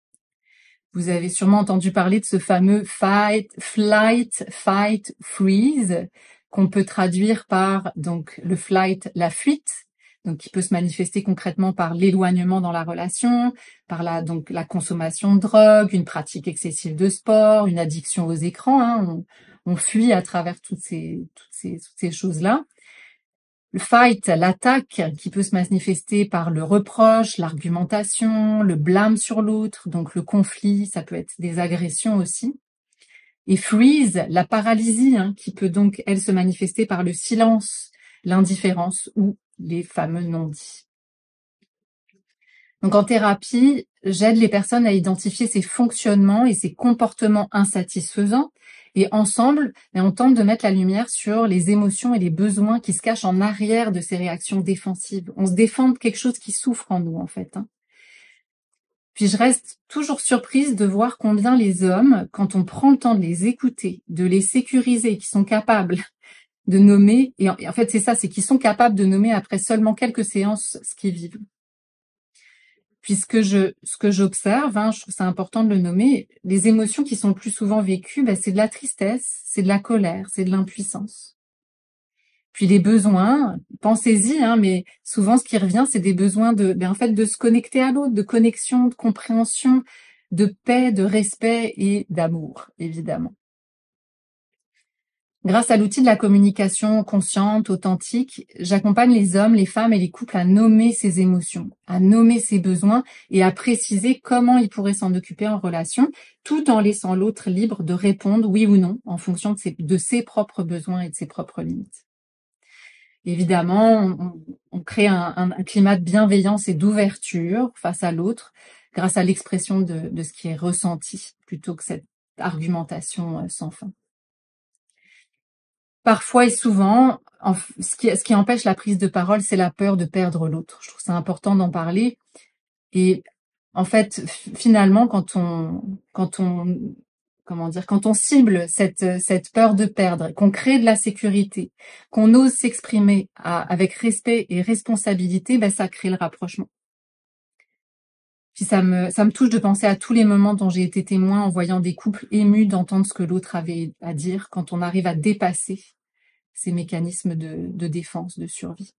Vous avez sûrement entendu parler de ce fameux flight, fight, freeze, qu'on peut traduire par donc le flight, la fuite, donc qui peut se manifester concrètement par l'éloignement dans la relation, par la consommation de drogue, une pratique excessive de sport, une addiction aux écrans. On fuit à travers toutes ces choses-là. Le fight, l'attaque, qui peut se manifester par le reproche, l'argumentation, le blâme sur l'autre, donc le conflit, ça peut être des agressions aussi. Et freeze, la paralysie, qui peut donc, elle, se manifester par le silence, l'indifférence ou les fameux non-dits. Donc en thérapie, j'aide les personnes à identifier ces fonctionnements et ces comportements insatisfaisants. Et ensemble, on tente de mettre la lumière sur les émotions et les besoins qui se cachent en arrière de ces réactions défensives. On se défend de quelque chose qui souffre en nous, en fait. Puis je reste toujours surprise de voir combien les hommes, quand on prend le temps de les écouter, de les sécuriser, qui sont capables de nommer, et en fait c'est ça, c'est qu'ils sont capables de nommer après seulement quelques séances ce qu'ils vivent. Puis ce que j'observe, je trouve ça important de le nommer, les émotions qui sont le plus souvent vécues, c'est de la tristesse, c'est de la colère, c'est de l'impuissance. Puis les besoins, pensez-y, mais souvent ce qui revient, c'est des besoins en fait, de se connecter à l'autre, de connexion, de compréhension, de paix, de respect et d'amour, évidemment. Grâce à l'outil de la communication consciente, authentique, j'accompagne les hommes, les femmes et les couples à nommer ces émotions, à nommer ces besoins et à préciser comment ils pourraient s'en occuper en relation, tout en laissant l'autre libre de répondre oui ou non en fonction de ses propres besoins et de ses propres limites. Évidemment, on crée un climat de bienveillance et d'ouverture face à l'autre grâce à l'expression de ce qui est ressenti plutôt que cette argumentation sans fin. Parfois et souvent, ce qui empêche la prise de parole, c'est la peur de perdre l'autre. Je trouve ça important d'en parler. Et en fait, finalement, quand on cible cette peur de perdre, qu'on crée de la sécurité, qu'on ose s'exprimer avec respect et responsabilité, ça crée le rapprochement. Puis ça me touche de penser à tous les moments dont j'ai été témoin en voyant des couples émus d'entendre ce que l'autre avait à dire quand on arrive à dépasser ces mécanismes de défense, de survie.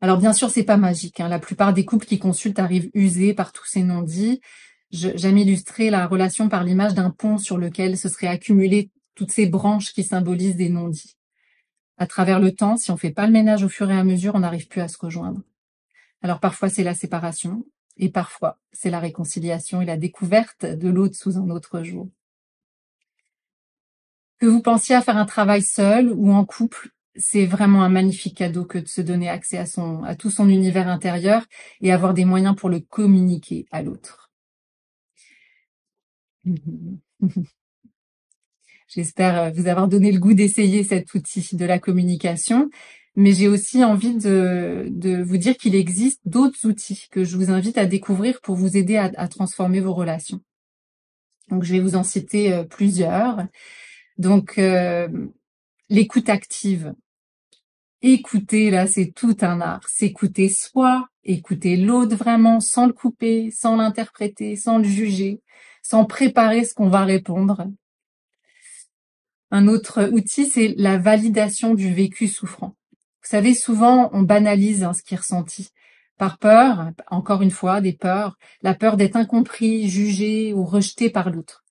Alors bien sûr, c'est pas magique. La plupart des couples qui consultent arrivent usés par tous ces non-dits. J'aime illustrer la relation par l'image d'un pont sur lequel se seraient accumulées toutes ces branches qui symbolisent des non-dits. À travers le temps, si on fait pas le ménage au fur et à mesure, on n'arrive plus à se rejoindre. Alors parfois c'est la séparation, et parfois c'est la réconciliation et la découverte de l'autre sous un autre jour. Que vous pensiez à faire un travail seul ou en couple, c'est vraiment un magnifique cadeau que de se donner accès à tout son univers intérieur et avoir des moyens pour le communiquer à l'autre. J'espère vous avoir donné le goût d'essayer cet outil de la communication, mais j'ai aussi envie de vous dire qu'il existe d'autres outils que je vous invite à découvrir pour vous aider à transformer vos relations. Donc je vais vous en citer plusieurs. Donc l'écoute active. Écouter, là, c'est tout un art. S'écouter soi, écouter l'autre vraiment, sans le couper, sans l'interpréter, sans le juger, sans préparer ce qu'on va répondre. Un autre outil, c'est la validation du vécu souffrant. Vous savez, souvent, on banalise ce qui est ressenti. Par peur, encore une fois, des peurs, la peur d'être incompris, jugé ou rejeté par l'autre.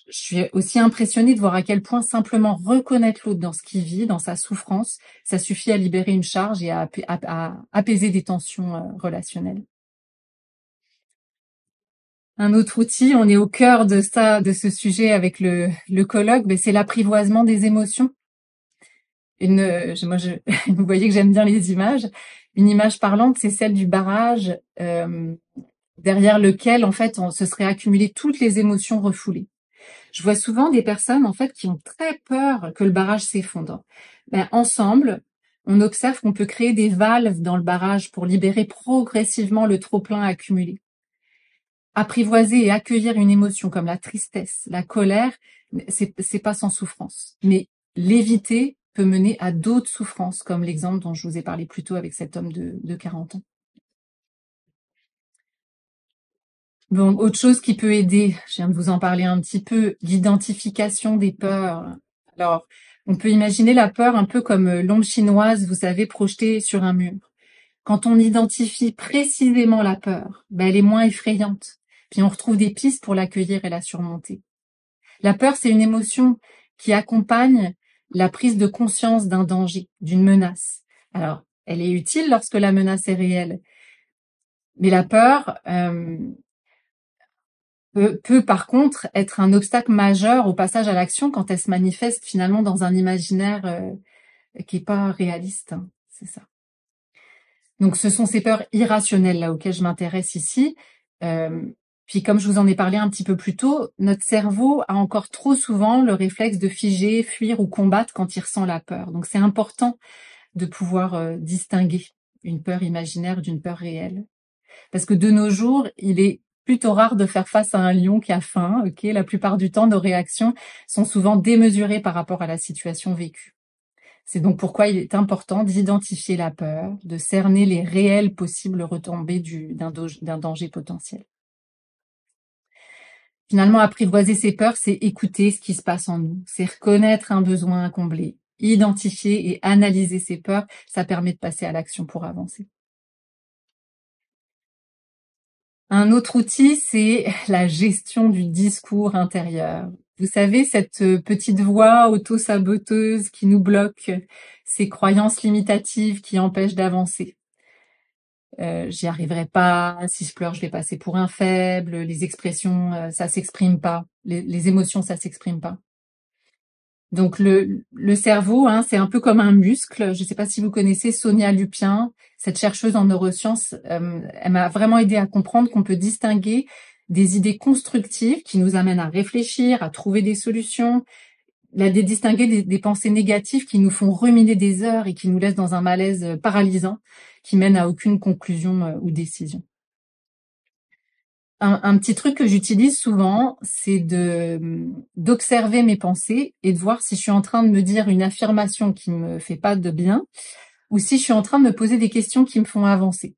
Je suis aussi impressionnée de voir à quel point simplement reconnaître l'autre dans ce qu'il vit, dans sa souffrance, ça suffit à libérer une charge et à apaiser des tensions relationnelles. Un autre outil, on est au cœur de ce sujet avec le colloque, c'est l'apprivoisement des émotions. Vous voyez que j'aime bien les images. Une image parlante, c'est celle du barrage derrière lequel, en fait, on se serait accumulé toutes les émotions refoulées. Je vois souvent des personnes, en fait, qui ont très peur que le barrage s'effondre. Ensemble, on observe qu'on peut créer des valves dans le barrage pour libérer progressivement le trop-plein accumulé. Apprivoiser et accueillir une émotion comme la tristesse, la colère, c'est pas sans souffrance. Mais l'éviter peut mener à d'autres souffrances, comme l'exemple dont je vous ai parlé plus tôt avec cet homme de 40 ans. Bon, autre chose qui peut aider, je viens de vous en parler un petit peu, l'identification des peurs. Alors, on peut imaginer la peur un peu comme l'ombre chinoise, vous savez, projetée sur un mur. Quand on identifie précisément la peur, elle est moins effrayante. Puis on retrouve des pistes pour l'accueillir et la surmonter. La peur, c'est une émotion qui accompagne la prise de conscience d'un danger, d'une menace. Alors, elle est utile lorsque la menace est réelle. Mais la peur peut par contre être un obstacle majeur au passage à l'action quand elle se manifeste finalement dans un imaginaire qui est pas réaliste. C'est ça. Donc, ce sont ces peurs irrationnelles là auxquelles je m'intéresse ici. Puis, comme je vous en ai parlé un petit peu plus tôt, notre cerveau a encore trop souvent le réflexe de figer, fuir ou combattre quand il ressent la peur. Donc, c'est important de pouvoir distinguer une peur imaginaire d'une peur réelle. Parce que de nos jours, il est plutôt rare de faire face à un lion qui a faim. Ok, la plupart du temps, nos réactions sont souvent démesurées par rapport à la situation vécue. C'est donc pourquoi il est important d'identifier la peur, de cerner les réelles possibles retombées d'un danger potentiel. Finalement, apprivoiser ses peurs, c'est écouter ce qui se passe en nous, c'est reconnaître un besoin à combler, identifier et analyser ses peurs, ça permet de passer à l'action pour avancer. Un autre outil, c'est la gestion du discours intérieur. Vous savez, cette petite voix auto-saboteuse qui nous bloque, ces croyances limitatives qui empêchent d'avancer. J'y arriverai pas, si je pleure, je vais passer pour un faible, les expressions, ça s'exprime pas, les émotions, ça s'exprime pas. Donc le cerveau, hein, c'est un peu comme un muscle. Je ne sais pas si vous connaissez Sonia Lupien, cette chercheuse en neurosciences. Elle m'a vraiment aidé à comprendre qu'on peut distinguer des idées constructives qui nous amènent à réfléchir, à trouver des solutions, distinguer des pensées négatives qui nous font ruminer des heures et qui nous laissent dans un malaise paralysant, qui mène à aucune conclusion ou décision. Un petit truc que j'utilise souvent, c'est d'observer mes pensées et de voir si je suis en train de me dire une affirmation qui me fait pas de bien ou si je suis en train de me poser des questions qui me font avancer.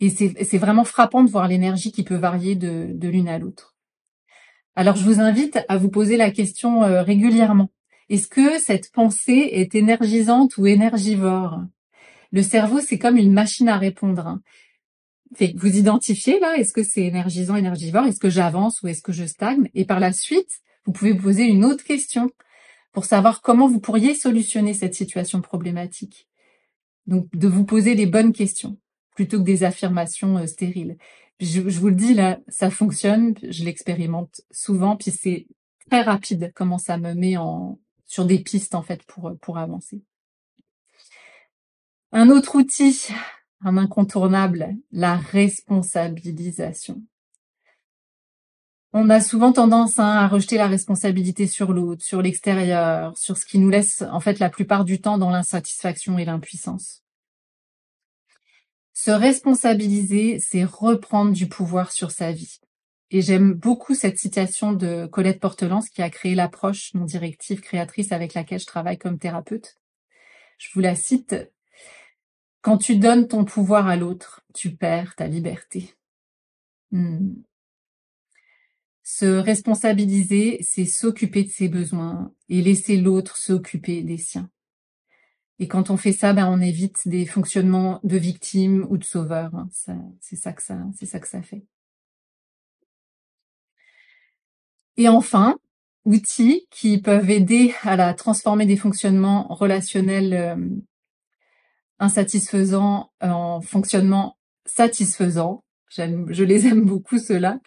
Et c'est vraiment frappant de voir l'énergie qui peut varier de l'une à l'autre. Alors, je vous invite à vous poser la question régulièrement. Est-ce que cette pensée est énergisante ou énergivore? Le cerveau, c'est comme une machine à répondre, hein. Fait que vous identifiez là, est-ce que c'est énergisant, énergivore, est-ce que j'avance ou est-ce que je stagne? Et par la suite, vous pouvez vous poser une autre question pour savoir comment vous pourriez solutionner cette situation problématique. Donc, de vous poser les bonnes questions plutôt que des affirmations stériles. Je vous le dis là, ça fonctionne, je l'expérimente souvent, puis c'est très rapide comment ça me met sur des pistes en fait pour avancer. Un autre outil, un incontournable, la responsabilisation. On a souvent tendance à rejeter la responsabilité sur l'autre, sur l'extérieur, sur ce qui nous laisse en fait la plupart du temps dans l'insatisfaction et l'impuissance. Se responsabiliser, c'est reprendre du pouvoir sur sa vie. Et j'aime beaucoup cette citation de Colette Portelance qui a créé l'approche non directive créatrice avec laquelle je travaille comme thérapeute. Je vous la cite. Quand tu donnes ton pouvoir à l'autre, tu perds ta liberté. Se responsabiliser, c'est s'occuper de ses besoins et laisser l'autre s'occuper des siens. Et quand on fait ça, on évite des fonctionnements de victime ou de sauveur. C'est ça que ça fait. Et enfin, outils qui peuvent aider à transformer des fonctionnements relationnels insatisfaisants en fonctionnements satisfaisants. Je les aime beaucoup, ceux-là.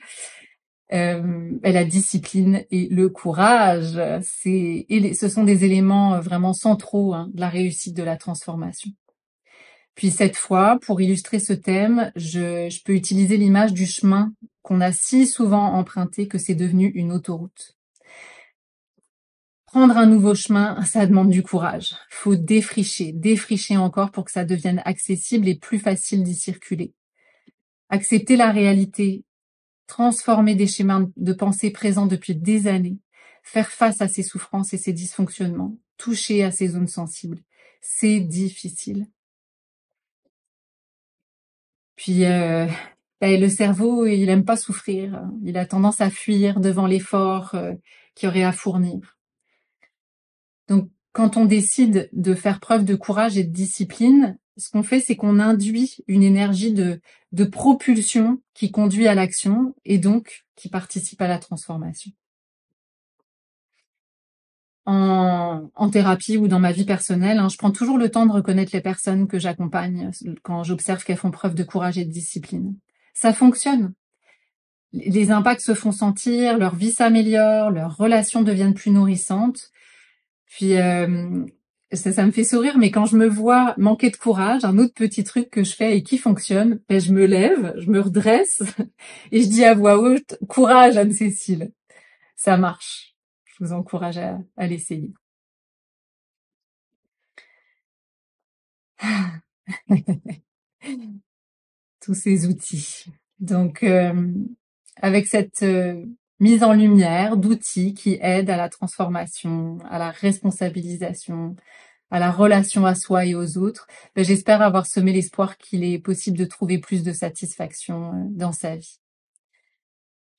La discipline et le courage, ce sont des éléments vraiment centraux de la réussite de la transformation. Puis cette fois, pour illustrer ce thème, je peux utiliser l'image du chemin qu'on a si souvent emprunté que c'est devenu une autoroute. Prendre un nouveau chemin, ça demande du courage. Faut défricher encore pour que ça devienne accessible et plus facile d'y circuler. Accepter la réalité, transformer des schémas de pensée présents depuis des années, faire face à ses souffrances et ses dysfonctionnements, toucher à ses zones sensibles, c'est difficile. Puis le cerveau, il aime pas souffrir, il a tendance à fuir devant l'effort qu'il y aurait à fournir. Donc quand on décide de faire preuve de courage et de discipline, ce qu'on fait, c'est qu'on induit une énergie de propulsion qui conduit à l'action et donc qui participe à la transformation. En thérapie ou dans ma vie personnelle, je prends toujours le temps de reconnaître les personnes que j'accompagne quand j'observe qu'elles font preuve de courage et de discipline. Ça fonctionne. Les impacts se font sentir, leur vie s'améliore, leurs relations deviennent plus nourrissantes. Puis ça me fait sourire, mais quand je me vois manquer de courage, un autre petit truc que je fais et qui fonctionne, ben je me lève, je me redresse et je dis à voix haute, courage Anne-Cécile. Ça marche. Je vous encourage à l'essayer. Tous ces outils. Donc, avec cette mise en lumière d'outils qui aident à la transformation, à la responsabilisation, à la relation à soi et aux autres, ben, j'espère avoir semé l'espoir qu'il est possible de trouver plus de satisfaction dans sa vie.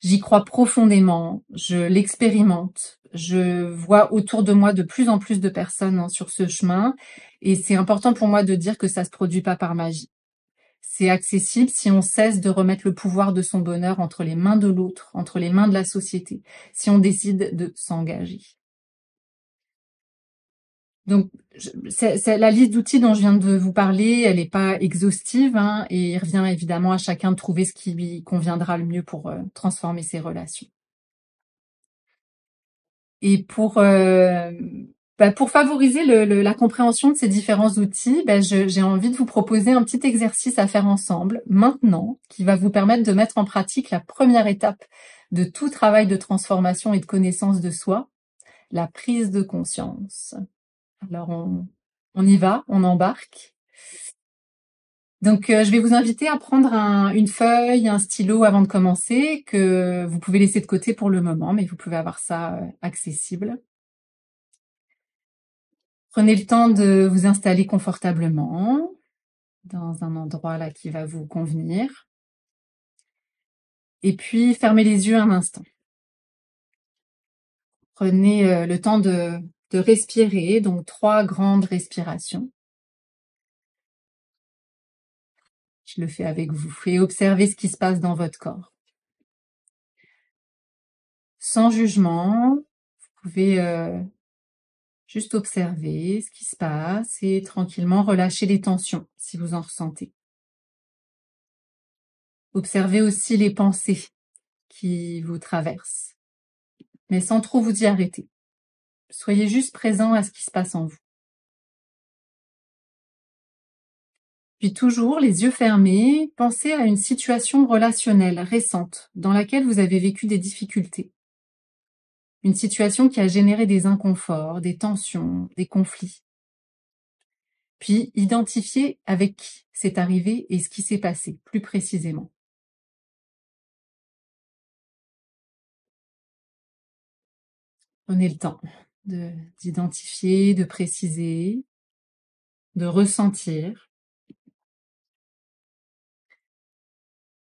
J'y crois profondément, je l'expérimente, je vois autour de moi de plus en plus de personnes sur ce chemin, et c'est important pour moi de dire que ça se produit pas par magie. C'est accessible si on cesse de remettre le pouvoir de son bonheur entre les mains de l'autre, entre les mains de la société, si on décide de s'engager. Donc, c'est la liste d'outils dont je viens de vous parler, elle n'est pas exhaustive, hein, et il revient évidemment à chacun de trouver ce qui lui conviendra le mieux pour transformer ses relations. Et pour favoriser la compréhension de ces différents outils, j'ai envie de vous proposer un petit exercice à faire ensemble maintenant, qui va vous permettre de mettre en pratique la première étape de tout travail de transformation et de connaissance de soi, la prise de conscience. Alors on y va, on embarque. Donc je vais vous inviter à prendre une feuille, un stylo avant de commencer, que vous pouvez laisser de côté pour le moment, mais vous pouvez avoir ça accessible. Prenez le temps de vous installer confortablement dans un endroit là qui va vous convenir. Et puis fermez les yeux un instant. Prenez le temps de respirer, donc 3 grandes respirations. Je le fais avec vous et observez ce qui se passe dans votre corps. Sans jugement, vous pouvez juste observer ce qui se passe et tranquillement relâcher les tensions si vous en ressentez. Observez aussi les pensées qui vous traversent, mais sans trop vous y arrêter. Soyez juste présent à ce qui se passe en vous. Puis toujours, les yeux fermés, pensez à une situation relationnelle récente dans laquelle vous avez vécu des difficultés. Une situation qui a généré des inconforts, des tensions, des conflits. Puis identifiez avec qui c'est arrivé et ce qui s'est passé, plus précisément. Prenez le temps d'identifier, de préciser, de ressentir.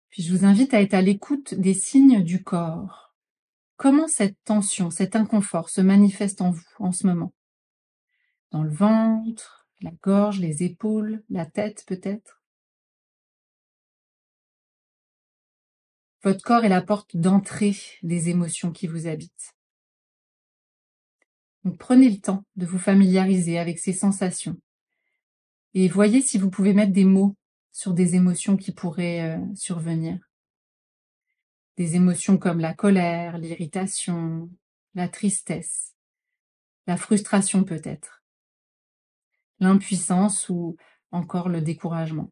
Puis je vous invite à être à l'écoute des signes du corps. Comment cette tension, cet inconfort se manifeste en vous en ce moment? Dans le ventre, la gorge, les épaules, la tête peut-être? Votre corps est la porte d'entrée des émotions qui vous habitent. Donc prenez le temps de vous familiariser avec ces sensations et voyez si vous pouvez mettre des mots sur des émotions qui pourraient survenir. Des émotions comme la colère, l'irritation, la tristesse, la frustration peut-être, l'impuissance ou encore le découragement.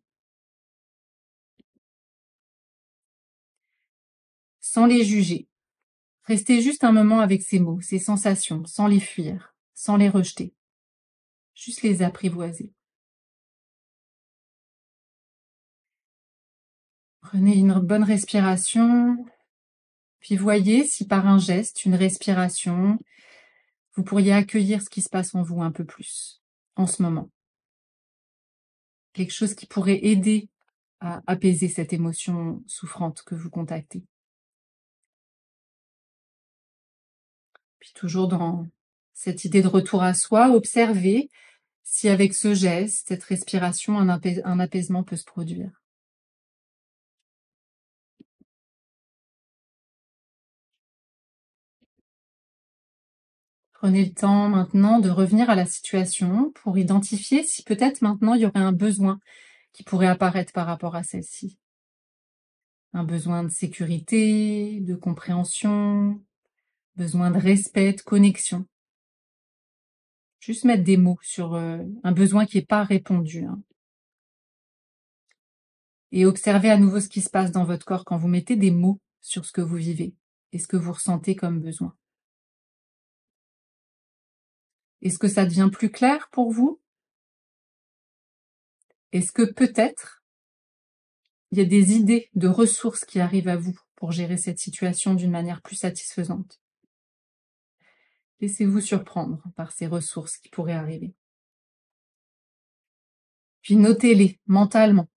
Sans les juger, restez juste un moment avec ces mots, ces sensations, sans les fuir, sans les rejeter, juste les apprivoiser. Prenez une bonne respiration, puis voyez si par un geste, une respiration, vous pourriez accueillir ce qui se passe en vous un peu plus, en ce moment. Quelque chose qui pourrait aider à apaiser cette émotion souffrante que vous contactez. Puis toujours dans cette idée de retour à soi, observez si avec ce geste, cette respiration, un apaisement peut se produire. Prenez le temps maintenant de revenir à la situation pour identifier si peut-être maintenant il y aurait un besoin qui pourrait apparaître par rapport à celle-ci. Un besoin de sécurité, de compréhension, besoin de respect, de connexion. Juste mettre des mots sur un besoin qui n'est pas répondu. Hein. Et observez à nouveau ce qui se passe dans votre corps quand vous mettez des mots sur ce que vous vivez et ce que vous ressentez comme besoin. Est-ce que ça devient plus clair pour vous? Est-ce que peut-être il y a des idées de ressources qui arrivent à vous pour gérer cette situation d'une manière plus satisfaisante? Laissez-vous surprendre par ces ressources qui pourraient arriver. Puis notez-les mentalement.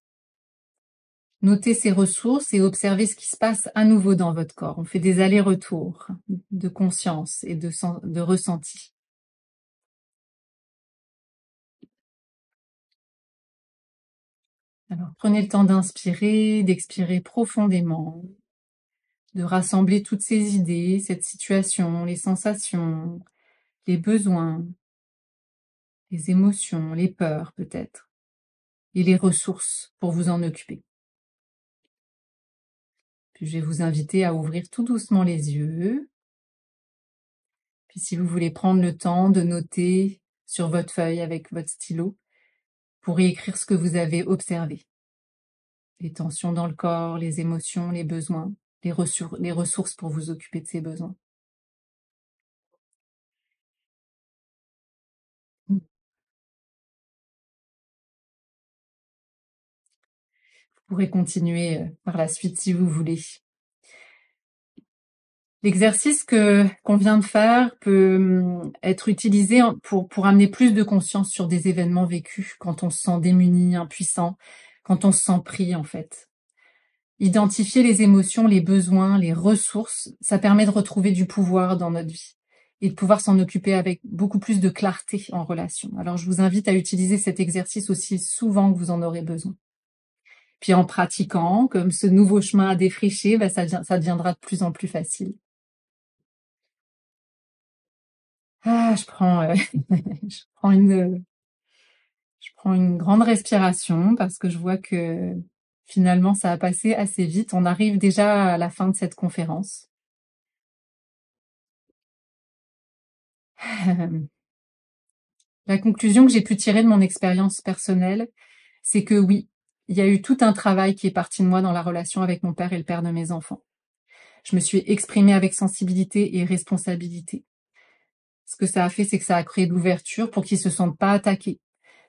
Notez ces ressources et observez ce qui se passe à nouveau dans votre corps. On fait des allers-retours de conscience et de ressenti. Alors, prenez le temps d'inspirer, d'expirer profondément, de rassembler toutes ces idées, cette situation, les sensations, les besoins, les émotions, les peurs peut-être, et les ressources pour vous en occuper. Puis je vais vous inviter à ouvrir tout doucement les yeux. Puis si vous voulez prendre le temps de noter sur votre feuille avec votre stylo, pour y écrire ce que vous avez observé. Les tensions dans le corps, les émotions, les besoins, les ressources pour vous occuper de ces besoins. Vous pourrez continuer par la suite si vous voulez. L'exercice qu'on vient de faire peut être utilisé pour amener plus de conscience sur des événements vécus quand on se sent démuni, impuissant, quand on se sent pris en fait. Identifier les émotions, les besoins, les ressources, ça permet de retrouver du pouvoir dans notre vie et de pouvoir s'en occuper avec beaucoup plus de clarté en relation. Alors je vous invite à utiliser cet exercice aussi souvent que vous en aurez besoin. Puis en pratiquant, comme ce nouveau chemin à défricher, ça deviendra de plus en plus facile. Je prends une grande respiration parce que je vois que finalement ça a passé assez vite. On arrive déjà à la fin de cette conférence. La conclusion que j'ai pu tirer de mon expérience personnelle, c'est que oui, il y a eu tout un travail qui est parti de moi dans la relation avec mon père et le père de mes enfants. Je me suis exprimée avec sensibilité et responsabilité. Ce que ça a fait, c'est que ça a créé de l'ouverture pour qu'ils se sentent pas attaqués.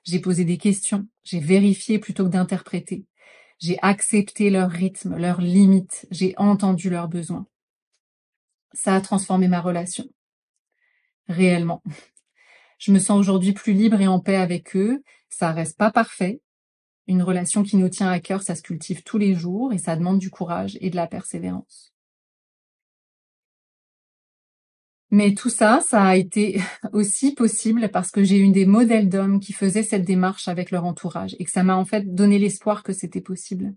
J'ai posé des questions, j'ai vérifié plutôt que d'interpréter. J'ai accepté leur rythme, leurs limites, j'ai entendu leurs besoins. Ça a transformé ma relation. Réellement. Je me sens aujourd'hui plus libre et en paix avec eux. Ça reste pas parfait. Une relation qui nous tient à cœur, ça se cultive tous les jours et ça demande du courage et de la persévérance. Mais tout ça, ça a été aussi possible parce que j'ai eu des modèles d'hommes qui faisaient cette démarche avec leur entourage et que ça m'a en fait donné l'espoir que c'était possible.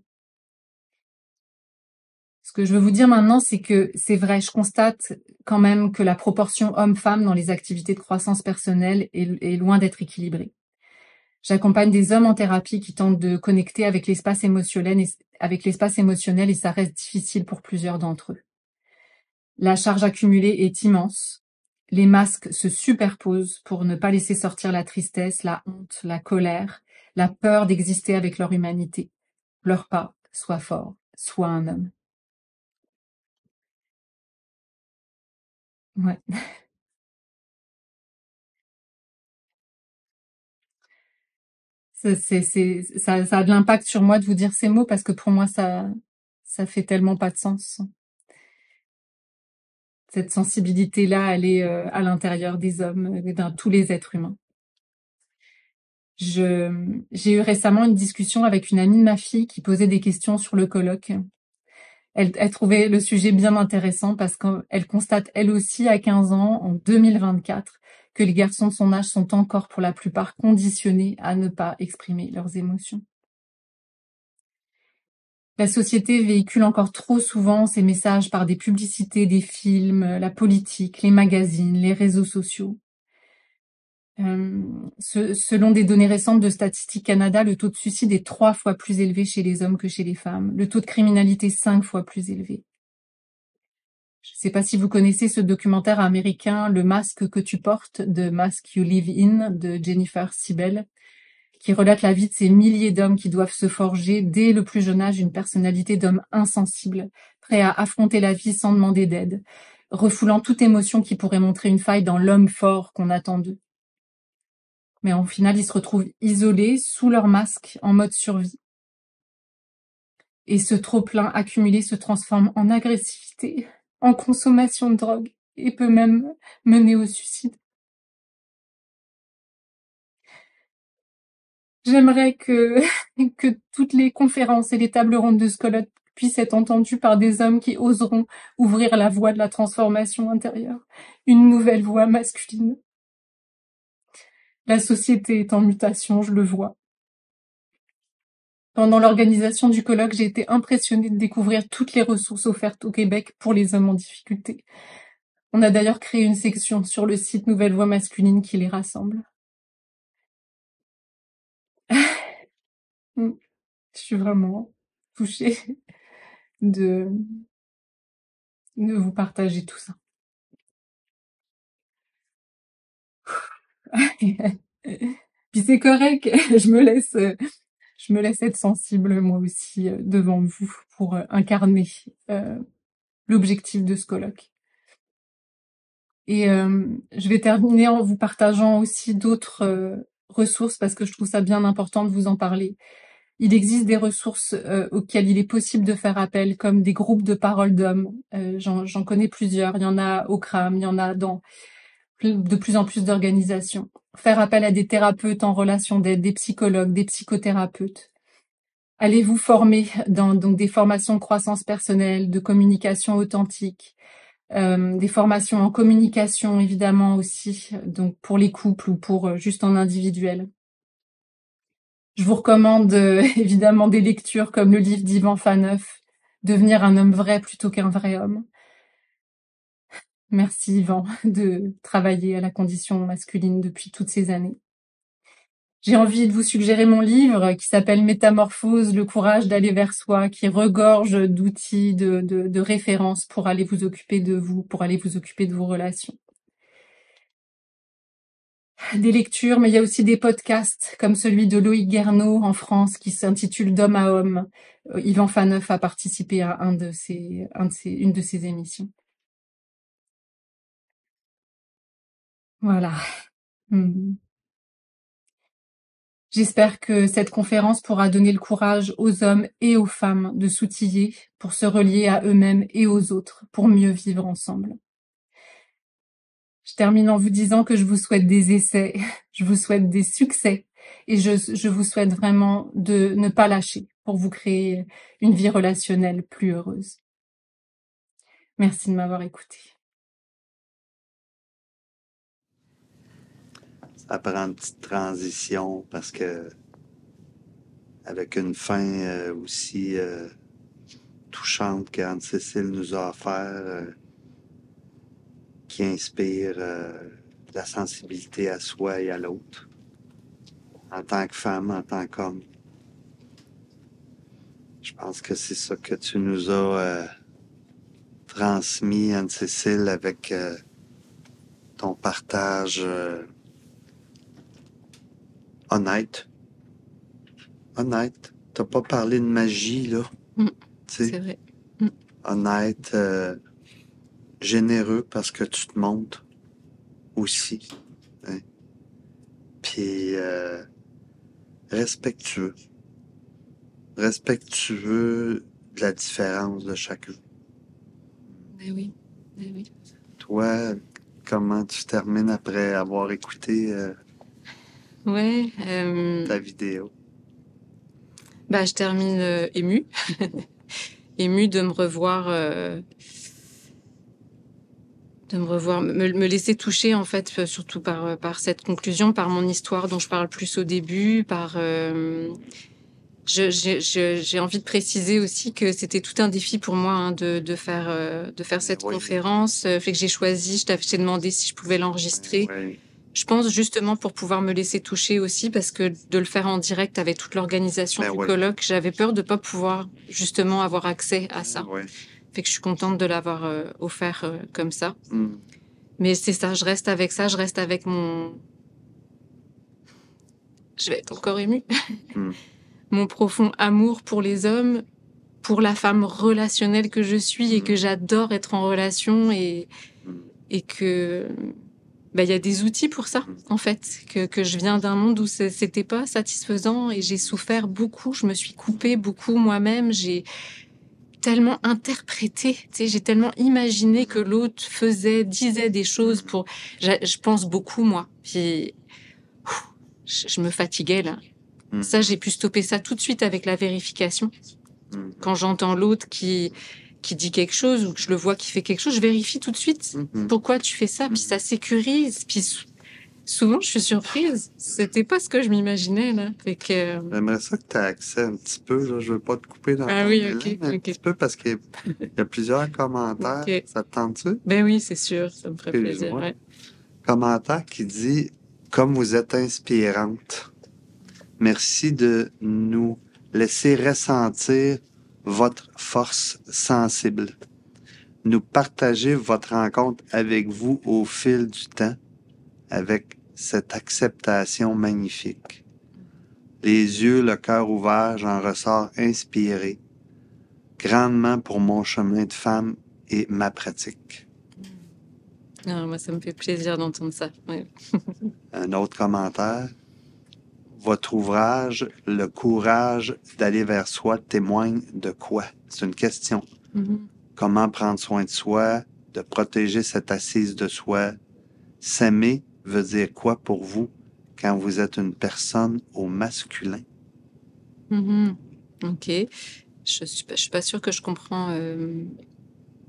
Ce que je veux vous dire maintenant, c'est que c'est vrai, je constate quand même que la proportion homme-femme dans les activités de croissance personnelle est loin d'être équilibrée. J'accompagne des hommes en thérapie qui tentent de connecter avec l'espace émotionnel et ça reste difficile pour plusieurs d'entre eux. La charge accumulée est immense. Les masques se superposent pour ne pas laisser sortir la tristesse, la honte, la colère, la peur d'exister avec leur humanité. Pleure pas, sois fort, sois un homme. Ouais. Ça a de l'impact sur moi de vous dire ces mots parce que pour moi ça fait tellement pas de sens. Cette sensibilité-là, elle est à l'intérieur des hommes, dans tous les êtres humains. J'ai eu récemment une discussion avec une amie de ma fille qui posait des questions sur le colloque. Elle trouvait le sujet bien intéressant parce qu'elle constate elle aussi à 15 ans, en 2024, que les garçons de son âge sont encore pour la plupart conditionnés à ne pas exprimer leurs émotions. La société véhicule encore trop souvent ces messages par des publicités, des films, la politique, les magazines, les réseaux sociaux. Selon des données récentes de Statistique Canada, le taux de suicide est 3 fois plus élevé chez les hommes que chez les femmes. Le taux de criminalité 5 fois plus élevé. sais pas si vous connaissez ce documentaire américain, Le masque que tu portes, The Mask You Live In, de Jennifer Sibel, qui relate la vie de ces milliers d'hommes qui doivent se forger dès le plus jeune âge une personnalité d'homme insensible, prêt à affronter la vie sans demander d'aide, refoulant toute émotion qui pourrait montrer une faille dans l'homme fort qu'on attend d'eux. Mais en final, ils se retrouvent isolés, sous leur masque, en mode survie. Et ce trop-plein accumulé se transforme en agressivité, en consommation de drogue, et peut même mener au suicide. J'aimerais que toutes les conférences et les tables rondes de Scolotte puissent être entendues par des hommes qui oseront ouvrir la voie de la transformation intérieure, une nouvelle voie masculine. La société est en mutation, je le vois. Pendant l'organisation du colloque, j'ai été impressionnée de découvrir toutes les ressources offertes au Québec pour les hommes en difficulté. On a d'ailleurs créé une section sur le site Nouvelle Voie Masculine qui les rassemble. Je suis vraiment touchée de vous partager tout ça. Puis c'est correct, je me laisse être sensible moi aussi devant vous pour incarner l'objectif de ce colloque. Et je vais terminer en vous partageant aussi d'autres ressources parce que je trouve ça bien important de vous en parler. Il existe des ressources auxquelles il est possible de faire appel, comme des groupes de parole d'hommes. J'en connais plusieurs. Il y en a au CRAM, il y en a dans de plus en plus d'organisations. Faire appel à des thérapeutes en relation d'aide, des psychologues, des psychothérapeutes. Allez vous former dans donc des formations de croissance personnelle, de communication authentique, des formations en communication évidemment aussi, donc pour les couples ou pour juste en individuel. Je vous recommande évidemment des lectures comme le livre d'Yvan Faneuf, Devenir un homme vrai plutôt qu'un vrai homme. Merci Yvan de travailler à la condition masculine depuis toutes ces années. J'ai envie de vous suggérer mon livre qui s'appelle Métamorphose, le courage d'aller vers soi, qui regorge d'outils, de références pour aller vous occuper de vous, pour aller vous occuper de vos relations. Des lectures, mais il y a aussi des podcasts comme celui de Loïc Guerneau en France qui s'intitule D'homme à homme. Yvan Faneuf a participé à une de ses émissions. Voilà. J'espère que cette conférence pourra donner le courage aux hommes et aux femmes de s'outiller pour se relier à eux-mêmes et aux autres, pour mieux vivre ensemble. Je termine en vous disant que je vous souhaite des essais, je vous souhaite des succès et je vous souhaite vraiment de ne pas lâcher pour vous créer une vie relationnelle plus heureuse. Merci de m'avoir écouté. Ça prend une petite transition parce que avec une fin aussi touchante qu'Anne-Cécile nous a offert, qui inspire la sensibilité à soi et à l'autre, en tant que femme, en tant qu'homme. Je pense que c'est ça que tu nous as transmis, Anne-Cécile, avec ton partage honnête. Honnête. T'as pas parlé de magie, là. C'est vrai. Honnête, généreux parce que tu te montres aussi. Hein? Puis respectueux. Respectueux de la différence de chacun. Ben oui. Ben oui. Toi, comment tu termines après avoir écouté ta vidéo? Ben, je termine émue. Émue de me revoir, me laisser toucher en fait, surtout par cette conclusion, par mon histoire dont je parle plus au début, j'ai envie de préciser aussi que c'était tout un défi pour moi de faire cette conférence. Fait que j'ai choisi, je t'ai demandé si je pouvais l'enregistrer. Oui. Je pense justement pour pouvoir me laisser toucher aussi, parce que de le faire en direct avec toute l'organisation du colloque, j'avais peur de pas pouvoir justement avoir accès à ça. Oui. Fait que je suis contente de l'avoir offert comme ça. Mm. Mais c'est ça, je reste avec ça, je reste avec je vais être encore émue. Mm. Mon profond amour pour les hommes, pour la femme relationnelle que je suis et que j'adore être en relation et que il y a des outils pour ça en fait, que je viens d'un monde où c'était pas satisfaisant et j'ai souffert beaucoup, je me suis coupée beaucoup moi-même, j'ai tellement interprété, tu sais, j'ai tellement imaginé que l'autre disait des choses pour je pense beaucoup moi. Puis je me fatiguais là. Ça, j'ai pu stopper ça tout de suite avec la vérification. Quand j'entends l'autre qui dit quelque chose ou que je le vois qui fait quelque chose, je vérifie tout de suite pourquoi tu fais ça. Puis ça sécurise. Puis souvent, je suis surprise. C'était pas ce que je m'imaginais, là. Fait que... J'aimerais ça que tu aies accès un petit peu. Là. Je veux pas te couper dans ton oui, élan, ok, mais un ok. petit peu parce qu'il y a plusieurs commentaires. Ok. Ça te tente-tu? Ben oui, c'est sûr. Ça me ferait plaisir. Excuse-moi. Ouais. Commentaire qui dit « Comme vous êtes inspirante, merci de nous laisser ressentir votre force sensible. Nous partager votre rencontre avec vous au fil du temps avec cette acceptation magnifique. Les yeux, le cœur ouvert, j'en ressors inspiré, grandement pour mon chemin de femme et ma pratique. » Ah, moi, ça me fait plaisir d'entendre ça. Ouais. Un autre commentaire. Votre ouvrage, Le courage d'aller vers soi, témoigne de quoi? C'est une question. Comment prendre soin de soi, de protéger cette assise de soi? S'aimer veut dire quoi pour vous quand vous êtes une personne au masculin? OK. Je suis pas sûre que je comprends.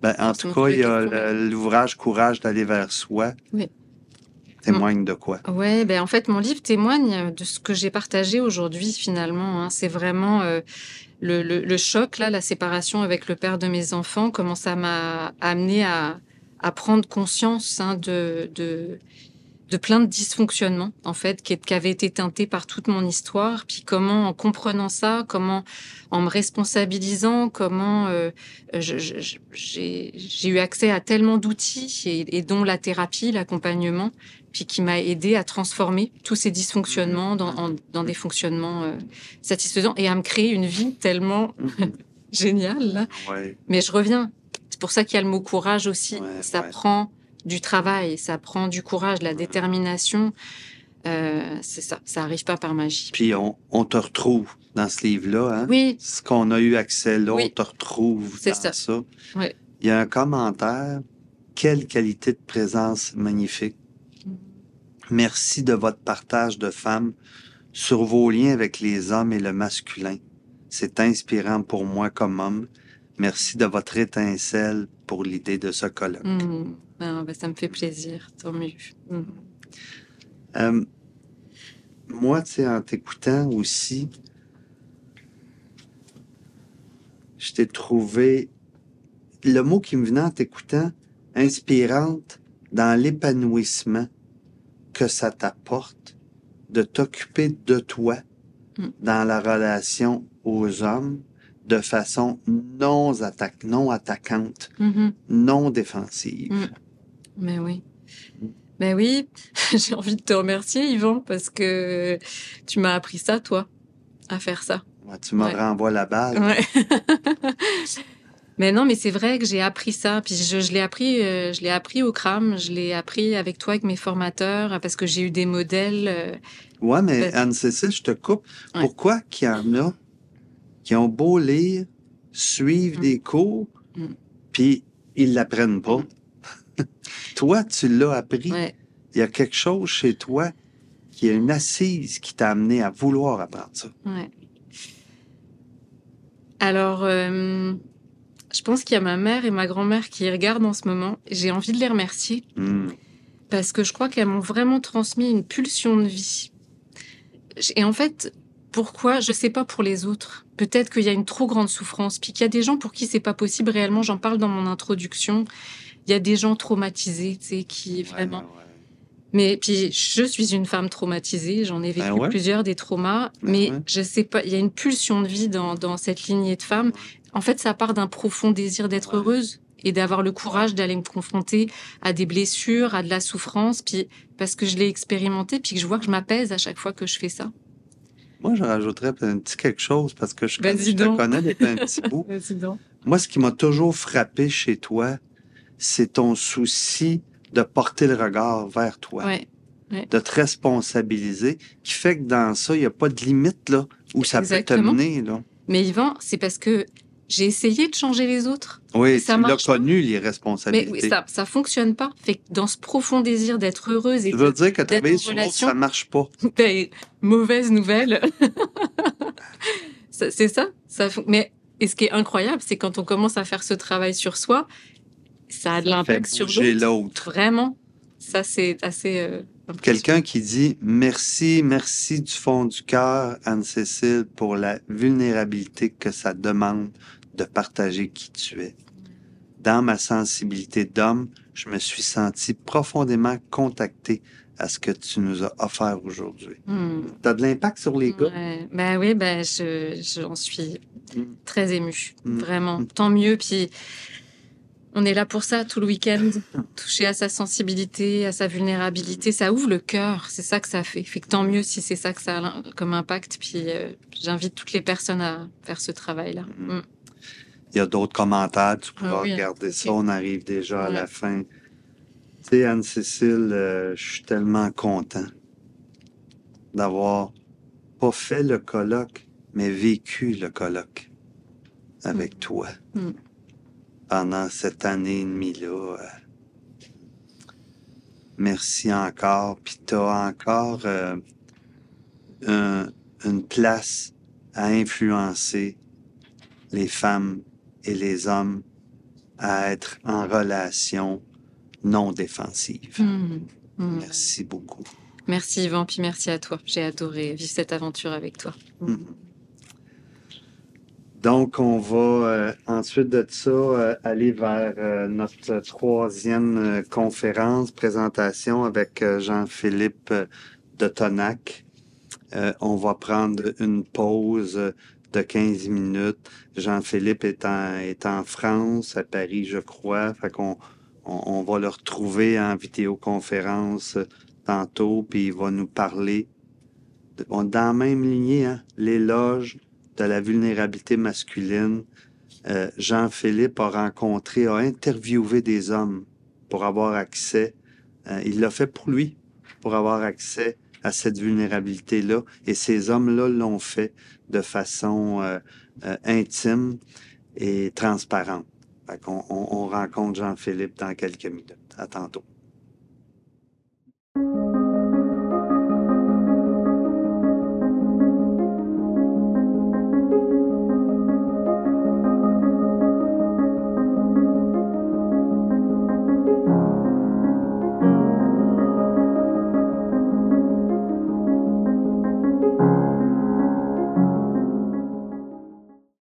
En tout cas, il y a l'ouvrage Courage d'aller vers soi. Oui. Témoigne de quoi? Ouais, en fait, mon livre témoigne de ce que j'ai partagé aujourd'hui, finalement. Hein. C'est vraiment le choc, là, la séparation avec le père de mes enfants, comment ça m'a amené à prendre conscience de plein de dysfonctionnements, en fait, qui avaient été teintés par toute mon histoire. Puis comment, en comprenant ça, comment, en me responsabilisant, comment j'ai eu accès à tellement d'outils, et dont la thérapie, l'accompagnement, puis qui m'a aidé à transformer tous ces dysfonctionnements dans des fonctionnements satisfaisants et à me créer une vie tellement géniale. Là. Ouais. Mais je reviens. C'est pour ça qu'il y a le mot courage aussi. Ouais, ça prend du travail, ça prend du courage, de la détermination. C'est ça. Ça arrive pas par magie. Puis on te retrouve dans ce livre-là. Hein? Oui. Ce qu'on a eu accès là, Oui. on te retrouve C'est dans ça. Ouais. Il y a un commentaire. Quelle qualité de présence magnifique. Merci de votre partage de femmes sur vos liens avec les hommes et le masculin. C'est inspirant pour moi comme homme. Merci de votre étincelle pour l'idée de ce colloque. Ça me fait plaisir, tant mieux. Moi, tu sais, en t'écoutant aussi, je t'ai trouvé, le mot qui me venait en t'écoutant, inspirante dans l'épanouissement que ça t'apporte de t'occuper de toi dans la relation aux hommes de façon non attaquante, non défensive. Mais oui. Ben oui, j'ai envie de te remercier, Yvan, parce que tu m'as appris ça, toi, à faire ça. Ouais, tu me renvoies la balle. Ouais. Mais non, mais c'est vrai que j'ai appris ça. Puis je l'ai appris au CRAM, je l'ai appris avec toi, avec mes formateurs, parce que j'ai eu des modèles. Ouais, mais Anne-Cécile, je te coupe. Ouais. Pourquoi qu'il y en a qui ont beau lire, suivre des cours, puis ils l'apprennent pas? Toi, tu l'as appris. Ouais. Il y a quelque chose chez toi qui a une assise qui t'a amené à vouloir apprendre ça. Ouais. Alors, je pense qu'il y a ma mère et ma grand-mère qui regardent en ce moment. J'ai envie de les remercier parce que je crois qu'elles m'ont vraiment transmis une pulsion de vie. Et en fait, pourquoi? Je sais pas pour les autres. Peut-être qu'il y a une trop grande souffrance, puis qu'il y a des gens pour qui c'est pas possible réellement. J'en parle dans mon introduction. Il y a des gens traumatisés, tu sais, qui vraiment... Mais puis, je suis une femme traumatisée. J'en ai vécu plusieurs des traumas. Mais je sais pas, il y a une pulsion de vie dans cette lignée de femmes. En fait, ça part d'un profond désir d'être Ouais. heureuse et d'avoir le courage d'aller me confronter à des blessures, à de la souffrance, puis parce que je l'ai expérimenté, puis que je vois que je m'apaise à chaque fois que je fais ça. Moi, je rajouterais un petit quelque chose parce que je Vas-y te donc. connais depuis un petit bout. Vas-y donc. Moi, ce qui m'a toujours frappé chez toi, c'est ton souci de porter le regard vers toi, Ouais, de te responsabiliser, qui fait que dans ça, il n'y a pas de limite là où ça peut te exactement. mener là. Mais Yvan, c'est parce que j'ai essayé de changer les autres. Et Oui, ça tu l'as marche pas. connu, les Mais oui, responsabilités. ça fonctionne pas. Fait que dans ce profond désir d'être heureuse et Tu veux dire que d'être travailler en sur l'autre, relation, ça marche pas. ben, mauvaise nouvelle. C'est ça. Mais et ce qui est incroyable, c'est quand on commence à faire ce travail sur soi, ça a de Ça fait l'impact sur bouger l'autre. l'autre. Vraiment. Ça, c'est assez impressionnant. Quelqu'un qui dit merci, merci du fond du cœur, Anne-Cécile, pour la vulnérabilité que ça demande de partager qui tu es. Dans ma sensibilité d'homme, je me suis senti profondément contacté à ce que tu nous as offert aujourd'hui. T'as de l'impact sur les gars? Ouais. Ben oui, ben j'en suis Mm. très émue. Mm. Vraiment. Mm. Tant mieux. Puis on est là pour ça tout le week-end. Toucher à sa sensibilité, à sa vulnérabilité. Ça ouvre le cœur. C'est ça que ça fait. Fait que tant mieux si c'est ça que ça a comme impact. Puis j'invite toutes les personnes à faire ce travail-là. Mm. Il y a d'autres commentaires, tu pourras oui, regarder ok. ça, on arrive déjà à Ouais. la fin. Tu sais, Anne-Cécile, je suis tellement content d'avoir pas fait le colloque, mais vécu le colloque avec toi Mm. pendant cette année et demie-là. Merci encore, puis t'as encore une place à influencer les femmes et les hommes à être en relation non défensive. Mm. Mm. Merci beaucoup. Merci Yvan, puis merci à toi. J'ai adoré vivre cette aventure avec toi. Donc, on va ensuite de ça aller vers notre troisième conférence, présentation avec Jean-Philippe de Tonac. On va prendre une pause de 15 minutes. Jean-Philippe est en France, à Paris, je crois. Fait qu'on on va le retrouver en vidéoconférence tantôt, puis il va nous parler dans la même lignée, hein, l'éloge de la vulnérabilité masculine. Jean-Philippe a interviewé des hommes pour avoir accès. Il l'a fait pour lui, pour avoir accès à cette vulnérabilité-là. Et ces hommes-là l'ont fait de façon intime et transparente. Fait qu'on, on rencontre Jean-Philippe dans quelques minutes. À tantôt.